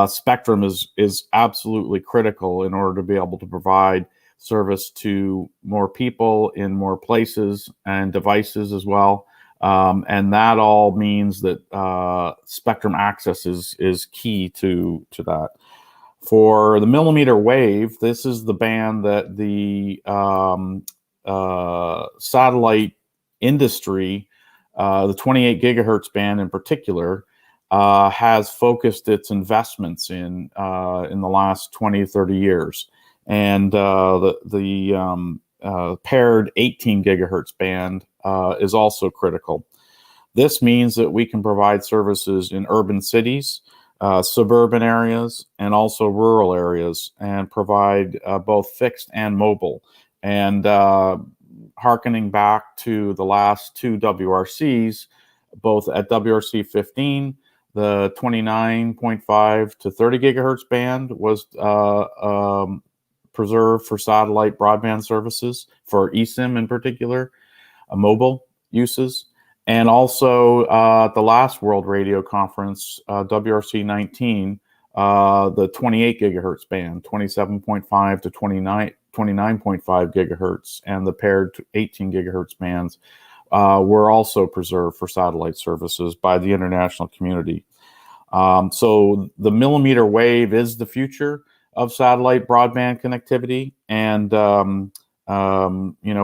spectrum is absolutely critical in order to be able to provide service to more people in more places and devices as well. And that all means that spectrum access is key to that. For the millimeter wave, this is the band that the satellite industry, the 28 gigahertz band in particular, has focused its investments in the last 20, 30 years. And the paired 18 gigahertz band is also critical. This means that we can provide services in urban cities, suburban areas, and also rural areas, and provide both fixed and mobile. And hearkening back to the last two WRCs, both at WRC 15, the 29.5 to 30 gigahertz band was preserved for satellite broadband services, for eSIM in particular, mobile uses. And also at the last World Radio Conference, WRC 19, the 28 gigahertz band, 27.5 to 29.5 gigahertz, and the paired 18 gigahertz bands were also preserved for satellite services by the international community. So the millimeter wave is the future of satellite broadband connectivity, and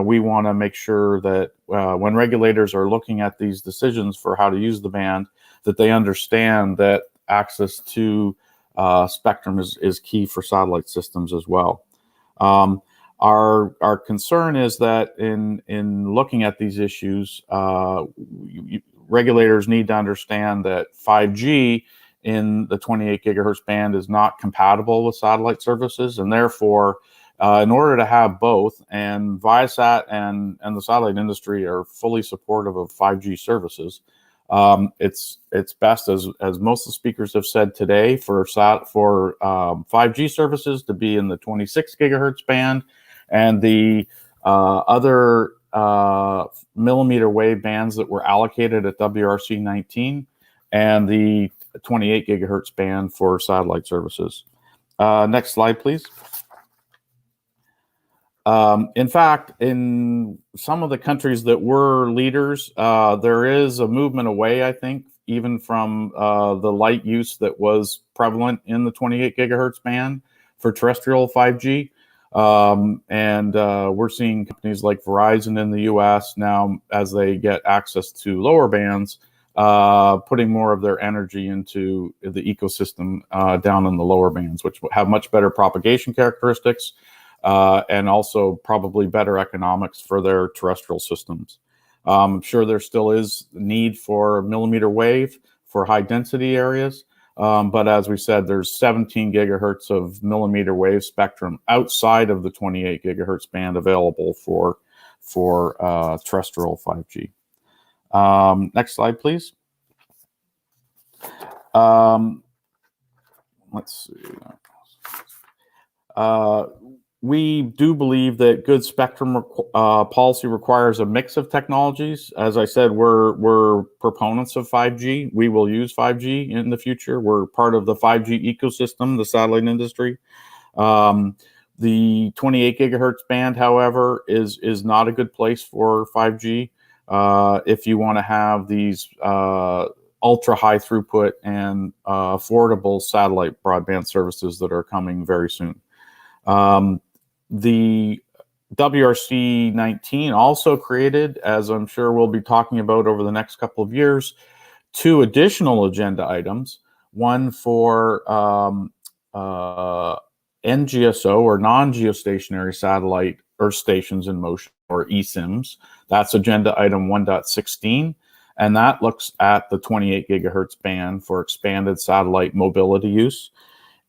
we want to make sure that when regulators are looking at these decisions for how to use the band, that they understand that access to spectrum is key for satellite systems as well. Our concern is that in looking at these issues, regulators need to understand that 5G in the 28 gigahertz band is not compatible with satellite services, and therefore, in order to have both, and Viasat and the satellite industry are fully supportive of 5G services, it's best, as most of the speakers have said today, for 5G services to be in the 26 gigahertz band, and the other millimeter wave bands that were allocated at WRC 19, and the 28 gigahertz band for satellite services. Next slide, please. In fact, in some of the countries that were leaders, there is a movement away, I think, even from the light use that was prevalent in the 28 gigahertz band for terrestrial 5G. We're seeing companies like Verizon in the US now, as they get access to lower bands, putting more of their energy into the ecosystem down in the lower bands, which have much better propagation characteristics and also probably better economics for their terrestrial systems. I'm sure there still is need for millimeter wave for high density areas, but as we said, there's 17 gigahertz of millimeter wave spectrum outside of the 28 gigahertz band available for terrestrial 5G. Next slide, please. Let's see. We do believe that good spectrum policy requires a mix of technologies. As I said, we're proponents of 5G. We will use 5G in the future. We're part of the 5G ecosystem, the satellite industry. The 28 gigahertz band, however, is not a good place for 5G if you want to have these ultra high throughput and affordable satellite broadband services that are coming very soon. The WRC 19 also created, as I'm sure we'll be talking about over the next couple of years, 2 additional agenda items. One for NGSO, or non-geostationary satellite Earth stations in motion, or eSIMs. That's agenda item 1.16, and that looks at the 28 gigahertz band for expanded satellite mobility use.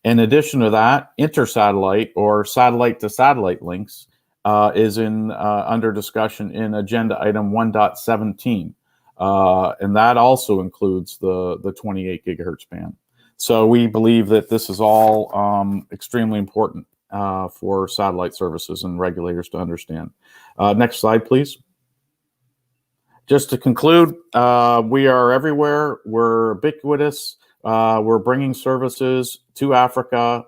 In addition to that, intersatellite or satellite-to-satellite links is under discussion in agenda item 1.17, and that also includes the 28 gigahertz band. So we believe that this is all extremely important for satellite services and regulators to understand. Next slide, please. Just to conclude, we are everywhere. We're ubiquitous. We're bringing services to Africa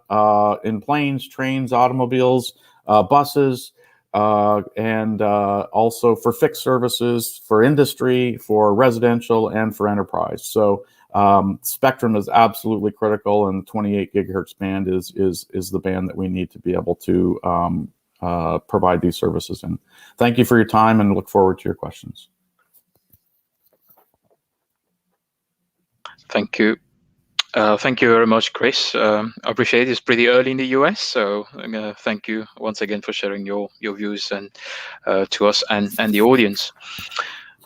in planes, trains, automobiles, buses, and also for fixed services, for industry, for residential, and for enterprise. So spectrum is absolutely critical, and 28 gigahertz band is the band that we need to be able to provide these services in. Thank you for your time, and look forward to your questions. Thank you. Thank you very much, Chris. I appreciate it's pretty early in the US, so thank you once again for sharing your views and to us and the audience.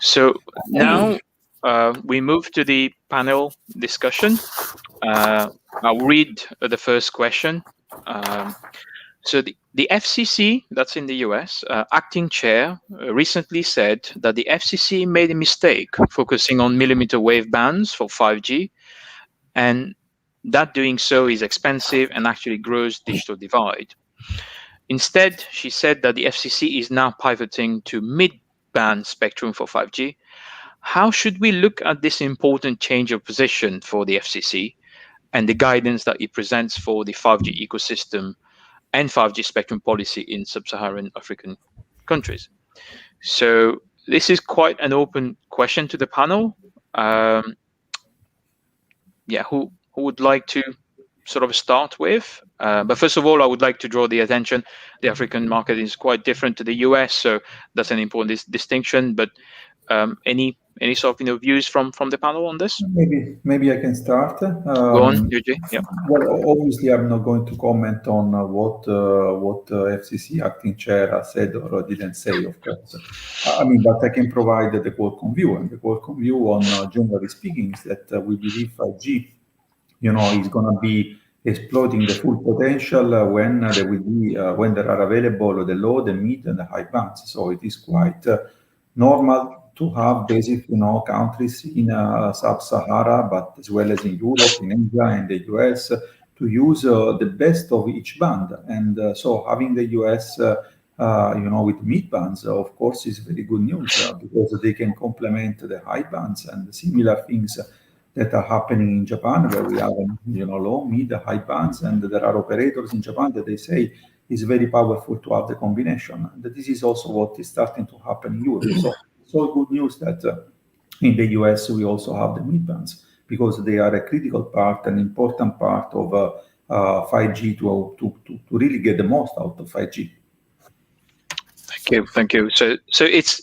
So now we move to the panel discussion. I'll read the first question. So the FCC, that's in the US, acting chair recently said that the FCC made a mistake focusing on millimeter wave bands for 5G, and that doing so is expensive and actually grows digital divide. Instead, she said that the FCC is now pivoting to mid-band spectrum for 5G. How should we look at this important change of position for the FCC and the guidance that it presents for the 5G ecosystem and 5G spectrum policy in sub-Saharan African countries? So this is quite an open question to the panel. Who would like to sort of start with? But first of all, I would like to draw the attention. The African market is quite different to the US, so that's an important distinction. But any sort of views from the panel on this? Maybe I can start. Go on, Yuji. Yeah. Well, obviously, I'm not going to comment on what FCC acting chair said or didn't say, of course. I mean, but I can provide the Qualcomm view, and the Qualcomm view, on generally speaking, is that we believe 5G, is going to be exploiting the full potential when there will be when there are available the low, the mid, and the high bands. So it is quite normal to have basic, countries in Sub-Sahara, but as well as in Europe, in Asia, and the US, to use the best of each band. And so having the US, with mid bands, of course, is very good news because they can complement the high bands and similar things that are happening in Japan, where we have, low, mid, high bands, and there are operators in Japan that they say is very powerful to have the combination. And this is also what is starting to happen in Europe. So good news that in the US we also have the mid bands because they are a critical part, an important part of 5G to really get the most out of 5G. Thank you. So it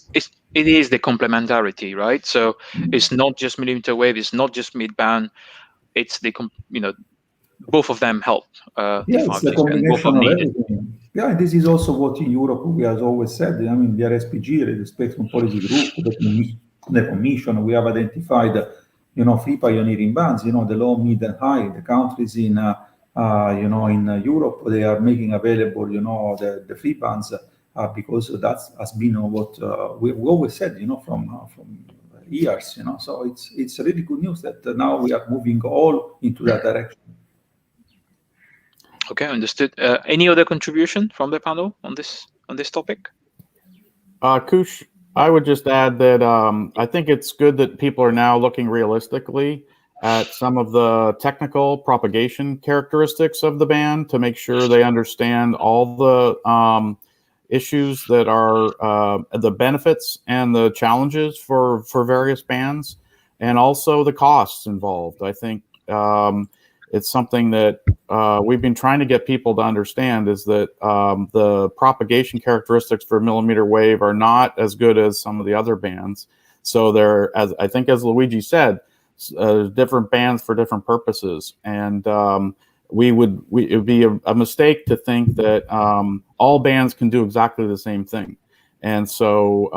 is the complementarity, right? So it's not just millimeter wave, it's not just mid-band, it's the both of them help. It's the combination of everything. Yeah, this is also what in Europe we have always said. I mean, the RSPG, the Spectrum Policy Group, the Commission, we have identified, three pioneering bands. The low, mid, and high. The countries in in Europe, they are making available, the free bands because that has been what we always said, from years. So it's really good news that now we are moving all into that direction. Okay, understood. Any other contribution from the panel on this topic? Kush, I would just add that I think it's good that people are now looking realistically at some of the technical propagation characteristics of the band to make sure they understand all the issues that are the benefits and the challenges for various bands, and also the costs involved. I think it's something that we've been trying to get people to understand is that the propagation characteristics for millimeter wave are not as good as some of the other bands. So they're, as I think, as Luigi said, different bands for different purposes. And it would be a mistake to think that all bands can do exactly the same thing. And so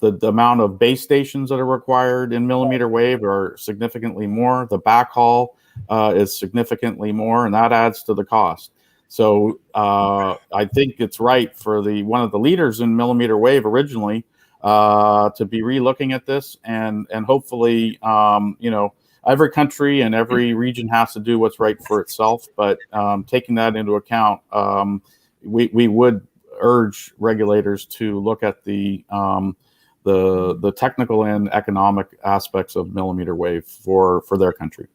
the amount of base stations that are required in millimeter wave are significantly more. The backhaul is significantly more, and that adds to the cost. So I think it's right for one of the leaders in millimeter wave originally to be re-looking at this, and hopefully, every country and every region has to do what's right for itself. But taking that into account, we would urge regulators to look at the technical and economic aspects of millimeter wave for their country.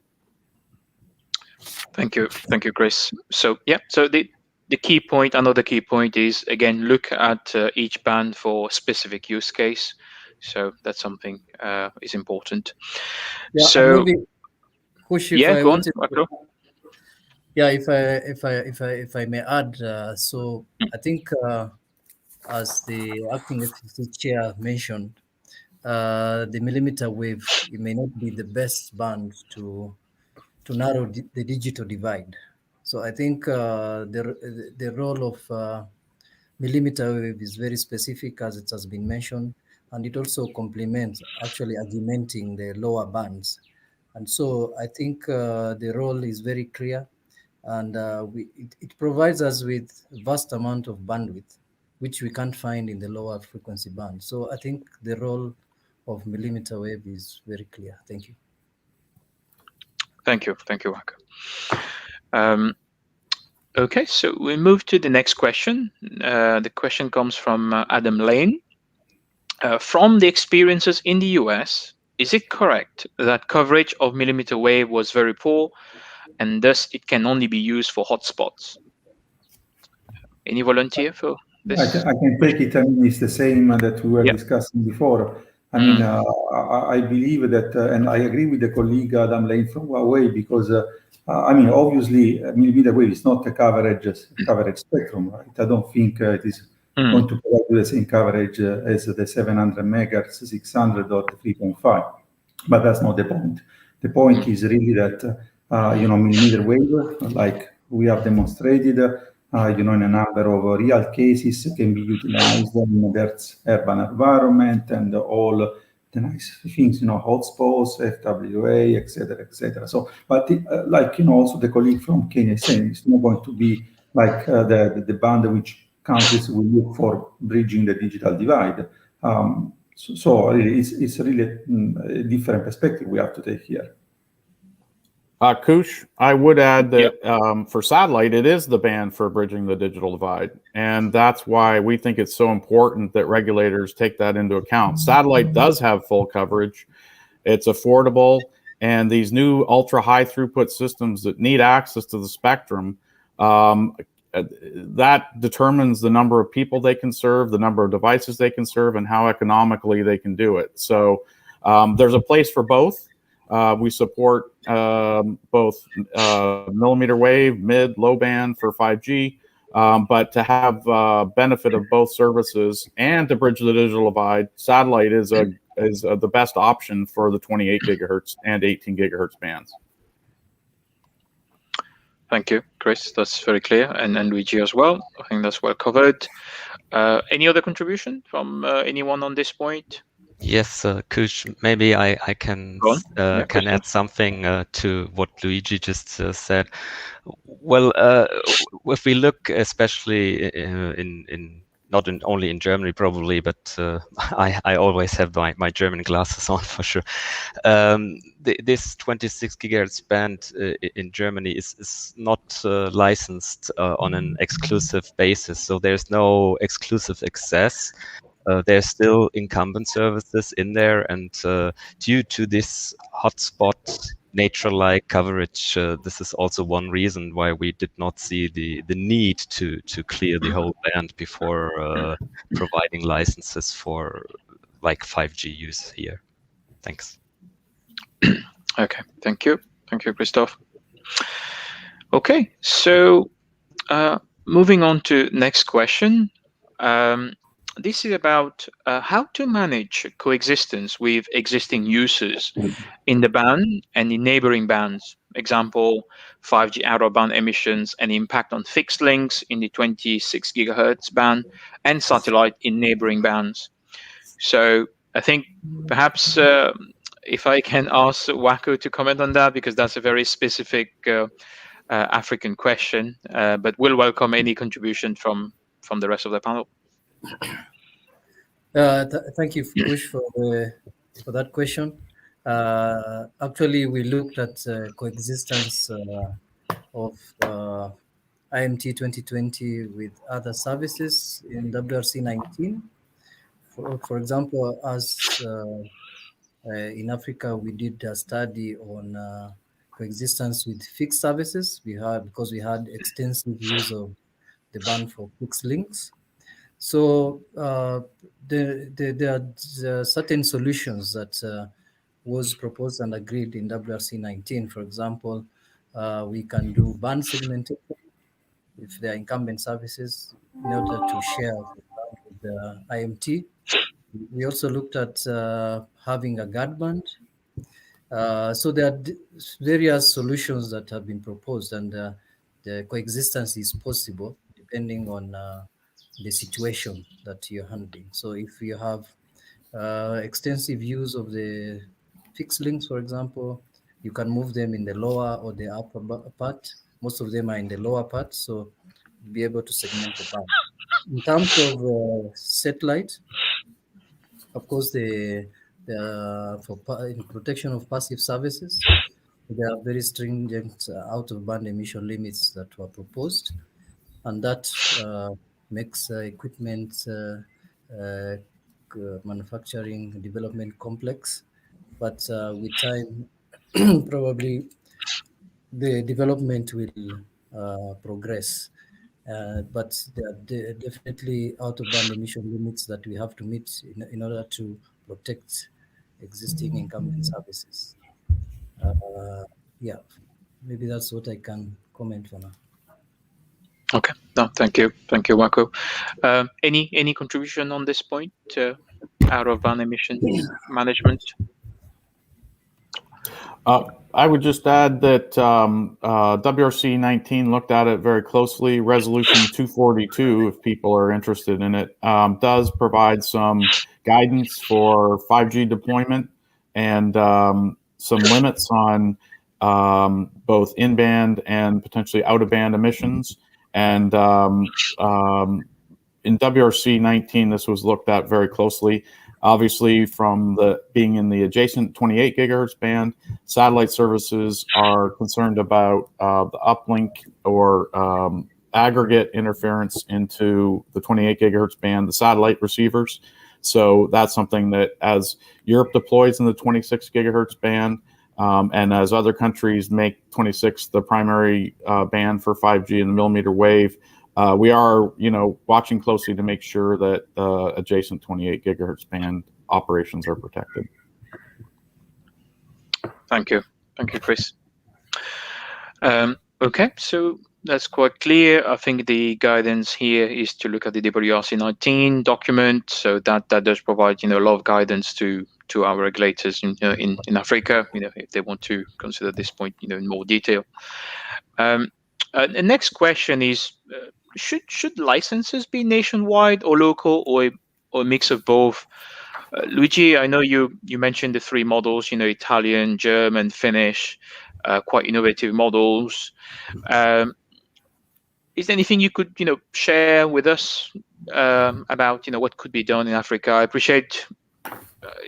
Thank you, Chris. So the key point, another key point is, again, look at each band for specific use case. So that's something is important. Yeah, so maybe push if I go on. Yeah, if I may add, so I think as the acting FCC chair mentioned, the millimeter wave, it may not be the best band to narrow the digital divide. So I think the role of millimeter wave is very specific, as it has been mentioned, and it also complements, actually augmenting the lower bands. And so I think the role is very clear, and it provides us with vast amount of bandwidth, which we can't find in the lower frequency band. So I think the role of millimeter wave is very clear. Thank you. Thank you, Wako. Okay, so we move to the next question. The question comes from Adam Lane. From the experiences in the US, is it correct that coverage of millimeter wave was very poor, and thus it can only be used for hotspots? Any volunteer for this? I can take it. I mean, it's the same that we were discussing before. I mean, I believe that, and I agree with the colleague Adam Lane from Huawei, because I mean, obviously, millimeter wave is not a coverage spectrum, right? I don't think it is going to provide the same coverage as the 700 megahertz, 600, or 3.5. But that's not the point. The point is really that millimeter wave, like we have demonstrated, in a number of real cases, can be utilized in Earth's urban environment and all the nice things, hotspots, FWA, etc. So, but also the colleague from Kenya is saying, it's not going to be like the band which countries will look for bridging the digital divide. So it's really a different perspective we have to take here. Kush, I would add that for satellite, it is the band for bridging the digital divide. And that's why we think it's so important that regulators take that into account. Satellite does have full coverage. It's affordable. And these new ultra high throughput systems that need access to the spectrum, that determines the number of people they can serve, the number of devices they can serve, and how economically they can do it. So there's a place for both. We support both millimeter wave, mid, low band for 5G, but to have benefit of both services and to bridge the digital divide, satellite is the best option for the 28 gigahertz and 18 gigahertz bands. Thank you, Chris. That's very clear, and Luigi as well. I think that's well covered. Any other contribution from anyone on this point? Yes, Kush, maybe I can add something to what Luigi just said. Well, if we look especially in not only in Germany probably, but I always have my German glasses on for sure. This 26 gigahertz band in Germany is not licensed on an exclusive basis, so there's no exclusive access. There's still incumbent services in there, and due to this hotspot nature-like coverage, this is also one reason why we did not see the need to clear the whole band before providing licenses for like 5G use here. Thanks. Okay, thank you, Christoph. Okay, so moving on to next question. This is about how to manage coexistence with existing users in the band and in neighboring bands. Example, 5G out-of-band emissions and impact on fixed links in the 26 gigahertz band and satellite in neighboring bands. So I think perhaps if I can ask Wako to comment on that, because that's a very specific African question, but we'll welcome any contribution from the rest of the panel. Thank you, Kush, for that question. Actually, we looked at coexistence of IMT 2020 with other services in WRC 19. For example, as in Africa, we did a study on coexistence with fixed services. Because we had extensive use of the band for fixed links. So there are certain solutions that was proposed and agreed in WRC 19. For example, we can do band segmentation if there are incumbent services in order to share with the IMT. We also looked at having a guard band. So there are various solutions that have been proposed, and the coexistence is possible depending on the situation that you're handling. So if you have extensive use of the fixed links, for example, you can move them in the lower or the upper part. Most of them are in the lower part, so you'll be able to segment the band. In terms of satellite, of course, in protection of passive services, there are very stringent out-of-band emission limits that were proposed, and that makes equipment manufacturing development complex. But with time, probably the development will progress. But there are definitely out-of-band emission limits that we have to meet in order to protect existing incumbent services. Yeah, maybe that's what I can comment for now. Okay, no, thank you, Marco. Any contribution on this point, out of band emission management? I would just add that WRC 19 looked at it very closely. Resolution 242, if people are interested in it, does provide some guidance for 5G deployment and some limits on both in-band and potentially out-of-band emissions. And in WRC 19, this was looked at very closely. Obviously, from being in the adjacent 28 gigahertz band, satellite services are concerned about the uplink or aggregate interference into the 28 gigahertz band, the satellite receivers. So that's something that as Europe deploys in the 26 gigahertz band, and as other countries make 26 the primary band for 5G and the millimeter wave, we are, watching closely to make sure that the adjacent 28 gigahertz band operations are protected. Thank you, Chris. Okay, so that's quite clear. I think the guidance here is to look at the WRC 19 document, so that does provide a lot of guidance to our regulators in Africa, if they want to consider this point in more detail. The next question is, should licenses be nationwide or local, or a mix of both? Luigi, I know you mentioned the three models, Italian, German, Finnish, quite innovative models. Is there anything you could share with us about what could be done in Africa? I appreciate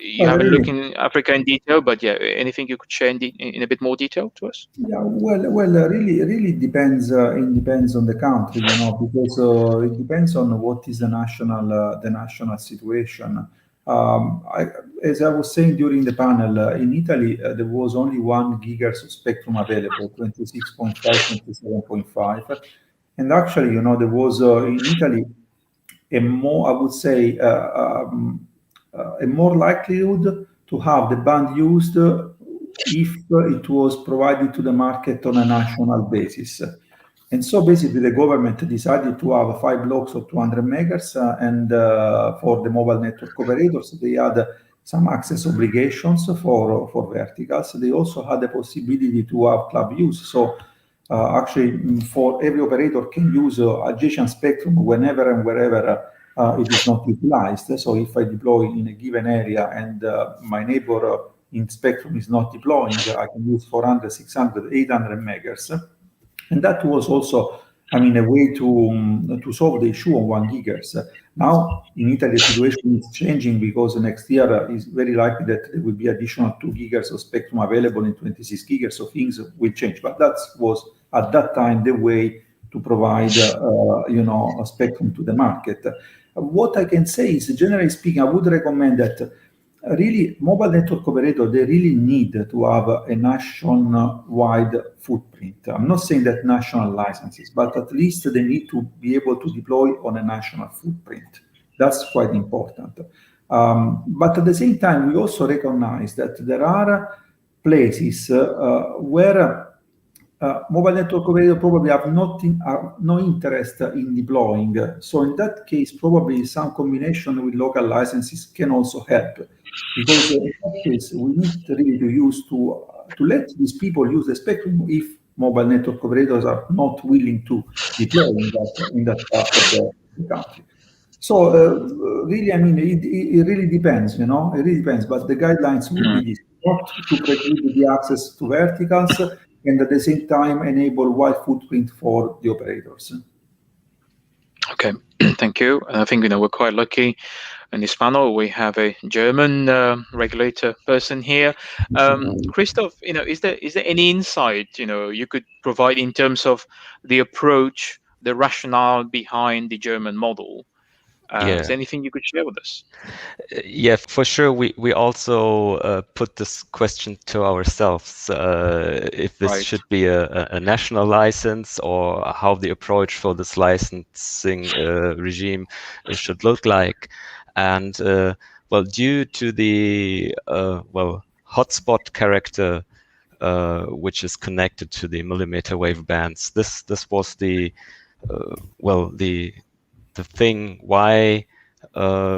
you haven't looked in Africa in detail, but yeah, anything you could share in a bit more detail to us? Yeah, really depends. It depends on the country, because it depends on what is the national situation. As I was saying during the panel, in Italy there was only 1 gigahertz of spectrum available, 26.5, 27.5, and actually, there was in Italy a more, I would say, a more likelihood to have the band used if it was provided to the market on a national basis. And so basically the government decided to have 5 blocks of 200 megahertz and for the mobile network operators, they had some access obligations for verticals. They also had the possibility to have club use. So actually for every operator can use adjacent spectrum whenever and wherever it is not utilized. So if I deploy in a given area and my neighbor in spectrum is not deploying, I can use 400, 600, 800 megahertz. And that was also, a way to solve the issue on 1 gigahertz. Now, in Italy, the situation is changing because next year is very likely that there will be additional 2 gigahertz of spectrum available in 26 gigahertz, so things will change. But that was, at that time, the way to provide, a spectrum to the market. What I can say is, generally speaking, I would recommend that really mobile network operator, they really need to have a nationwide footprint. I'm not saying that national licenses, but at least they need to be able to deploy on a national footprint. That's quite important. But at the same time, we also recognize that there are places where mobile network operator probably have no interest in deploying. So in that case, probably some combination with local licenses can also help. Because in that case, we need really to let these people use the spectrum if mobile network operators are not willing to deploy in that part of the country. So really, it really depends, it really depends. But the guidelines will be this: not to preclude the access to verticals, and at the same time enable wide footprint for the operators. Okay, thank you. I think we're quite lucky in this panel. We have a German regulator person here. Christoph, is there any insight you could provide in terms of the approach, the rationale behind the German model? Is there anything you could share with us? Yeah, for sure. We also put this question to ourselves, if this should be a national license, or how the approach for this licensing regime should look like. And well, due to the hotspot character, which is connected to the millimeter wave bands, this was the thing why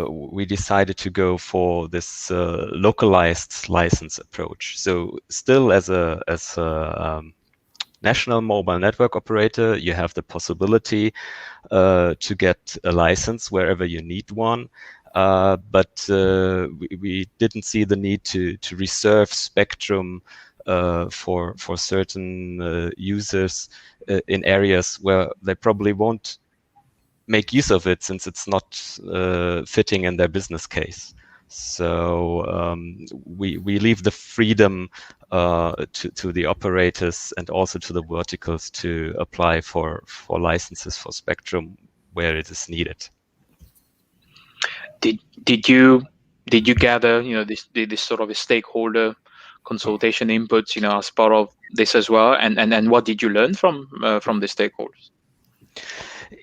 we decided to go for this localized license approach. So still as a national mobile network operator, you have the possibility to get a license wherever you need one. But we didn't see the need to reserve spectrum for certain users in areas where they probably won't make use of it, since it's not fitting in their business case. So we leave the freedom to the operators and also to the verticals to apply for licenses for spectrum where it is needed. Did you gather this sort of a stakeholder consultation inputs as part of this as well, and what did you learn from the stakeholders?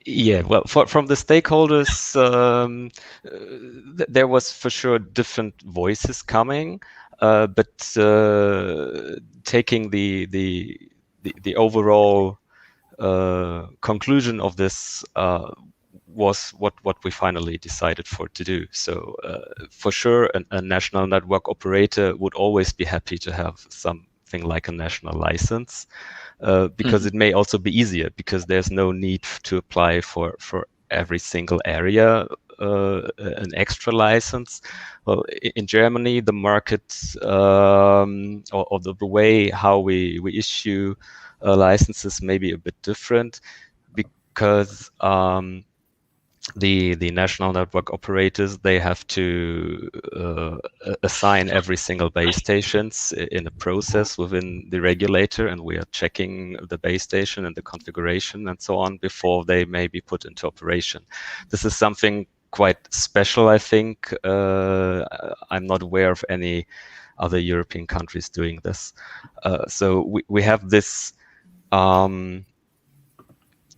Yeah, well, from the stakeholders, there was for sure different voices coming, but taking the overall conclusion of this was what we finally decided for to do. So for sure, a national network operator would always be happy to have something like a national license. Because it may also be easier, because there's no need to apply for every single area an extra license. Well, in Germany, the market or the way how we issue licenses may be a bit different, because the national network operators, they have to assign every single base stations in a process within the regulator, and we are checking the base station and the configuration and so on before they may be put into operation. This is something quite special, I think. I'm not aware of any other European countries doing this. So we have this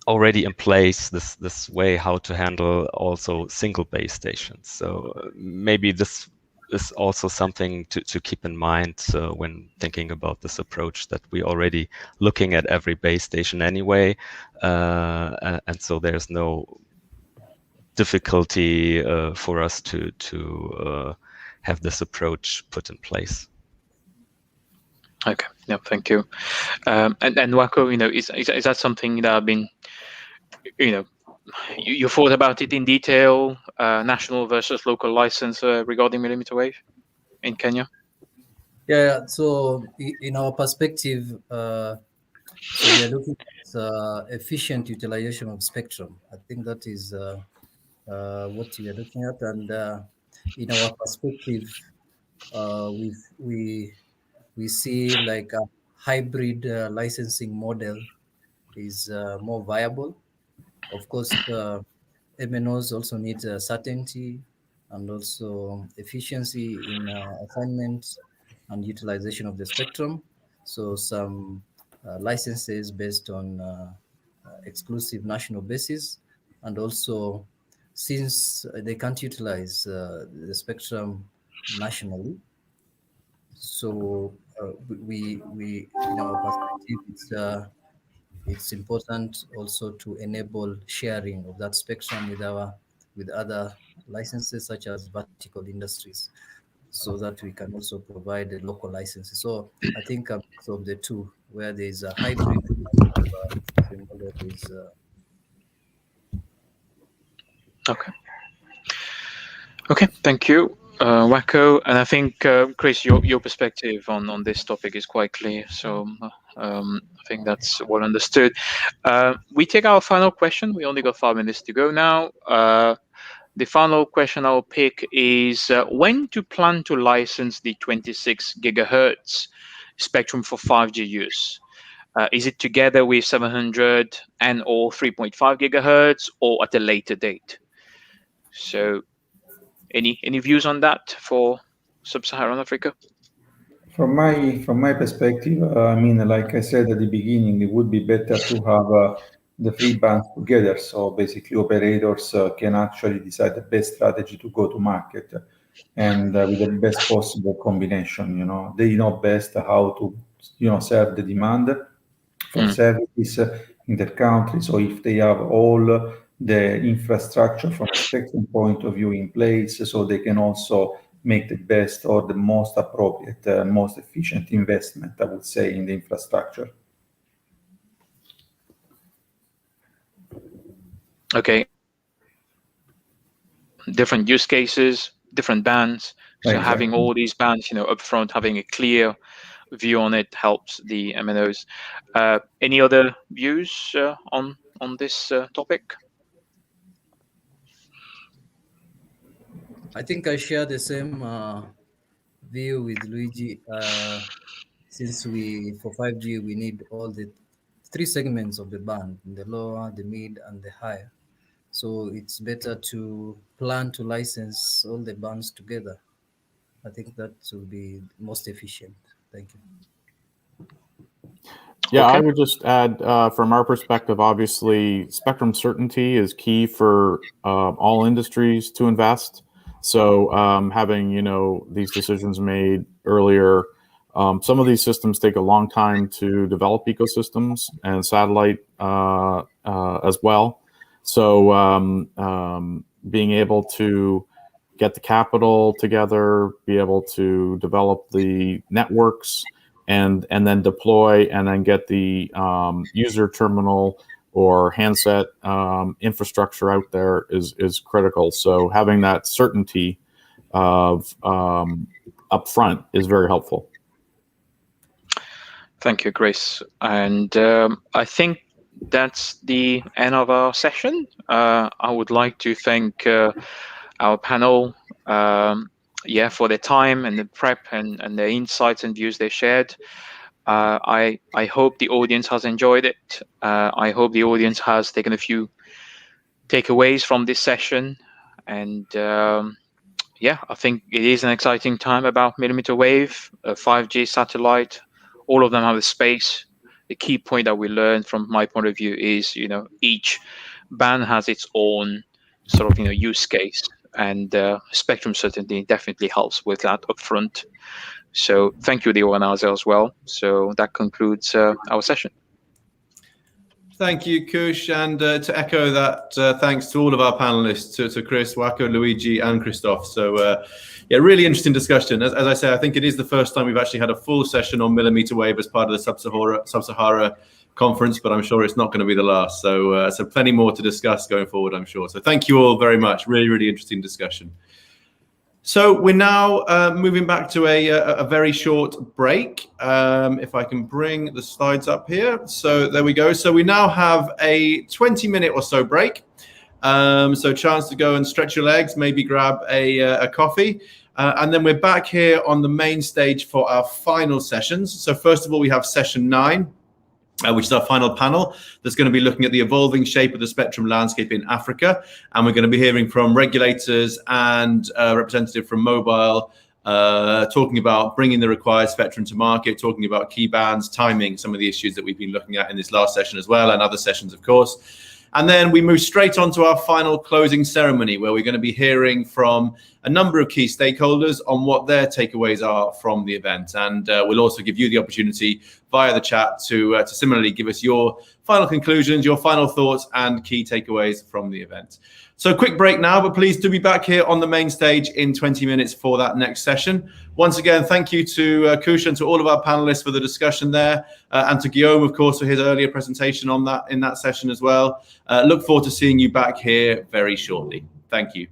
already in place, this way how to handle also single base stations. So maybe this is also something to keep in mind when thinking about this approach, that we already looking at every base station anyway, and so there's no difficulty for us to have this approach put in place. Okay, yeah, thank you. And Wako, is that something that have been, you thought about it in detail, national versus local license regarding millimeter wave in Kenya? Yeah. So in our perspective, so we are looking at efficient utilization of spectrum. I think that is what we are looking at, and in our perspective, we see like a hybrid licensing model is more viable. Of course, MNOs also need certainty and also efficiency in assignment and utilization of the spectrum. So some licenses based on exclusive national basis, and also since they can't utilize the spectrum nationally, so we in our perspective, it's important also to enable sharing of that spectrum with other licenses such as vertical industries, so that we can also provide the local licenses. So I think a mix of the two, where there is a hybrid model is Okay, thank you, Wako. And I think, Chris, your perspective on this topic is quite clear. So I think that's well understood. We take our final question. We only got 5 minutes to go now. the final question I'll pick is when to plan to license the 26 gigahertz spectrum for 5G use? Is it together with 700 and or 3.5 gigahertz or at a later date? So any views on that for Sub-Saharan Africa? From my perspective, I mean, like I said at the beginning, it would be better to have the three bands together. So basically, operators can actually decide the best strategy to go to market, and with the best possible combination. You know, they know best how to, serve the demand for services in their country. So if they have all the infrastructure from a spectrum point of view in place, so they can also make the best or the most appropriate, most efficient investment, I would say, in the infrastructure. Okay. Different use cases, different bands. So Exactly. having all these bands, upfront, having a clear view on it helps the MNOs. Any other views on this topic? I think I share the same view with Luigi. Since for 5G, we need all the three segments of the band, the lower, the mid, and the higher. So it's better to plan to license all the bands together. I think that will be most efficient. Thank you. Yeah, Okay. I would just add, from our perspective, obviously, spectrum certainty is key for all industries to invest. So having, these decisions made earlier, some of these systems take a long time to develop ecosystems and satellite as well. So being able to get the capital together, be able to develop the networks, and then deploy and then get the user terminal or handset infrastructure out there is critical. So having that certainty of upfront is very helpful. Thank you, Chris. And I think that's the end of our session. I would like to thank our panel for their time and the prep and the insights and views they shared. I hope the audience has enjoyed it. I hope the audience has taken a few takeaways from this session. And I think it is an exciting time about millimeter wave, 5G satellite. All of them have a space. The key point that we learned from my point of view is, each band has its own sort of, use case. And spectrum certainty definitely helps with that upfront. So thank you, the organizer, as well. So that concludes our session. Thank you, Kush. And to echo that, thanks to all of our panelists, to Chris, Wako, Luigi, and Christoph. So really interesting discussion. As I say, I think it is the first time we've actually had a full session on millimeter wave as part of the Sub-Sahara conference, but I'm sure it's not going to be the last. So plenty more to discuss going forward, I'm sure. So thank you all very much. Really, really interesting discussion. So we're now moving back to a very short break. If I can bring the slides up here. So there we go. So we now have a 20-minute or so break. So chance to go and stretch your legs, maybe grab a coffee. And then we're back here on the main stage for our final sessions. So first of all, we have session 9. Which is our final panel that's going to be looking at the evolving shape of the spectrum landscape in Africa. And we're going to be hearing from regulators and a representative from mobile, talking about bringing the required spectrum to market, talking about key bands, timing, some of the issues that we've been looking at in this last session as well, and other sessions, of course. And then we move straight on to our final closing ceremony, where we're going to be hearing from a number of key stakeholders on what their takeaways are from the event. And we'll also give you the opportunity via the chat to similarly give us your final conclusions, your final thoughts, and key takeaways from the event. So quick break now, but please do be back here on the main stage in 20 minutes for that next session. Once again, thank you to Kush and to all of our panelists for the discussion there, and to Guillaume, of course, for his earlier presentation on that in that session as well. Look forward to seeing you back here very shortly. Thank you.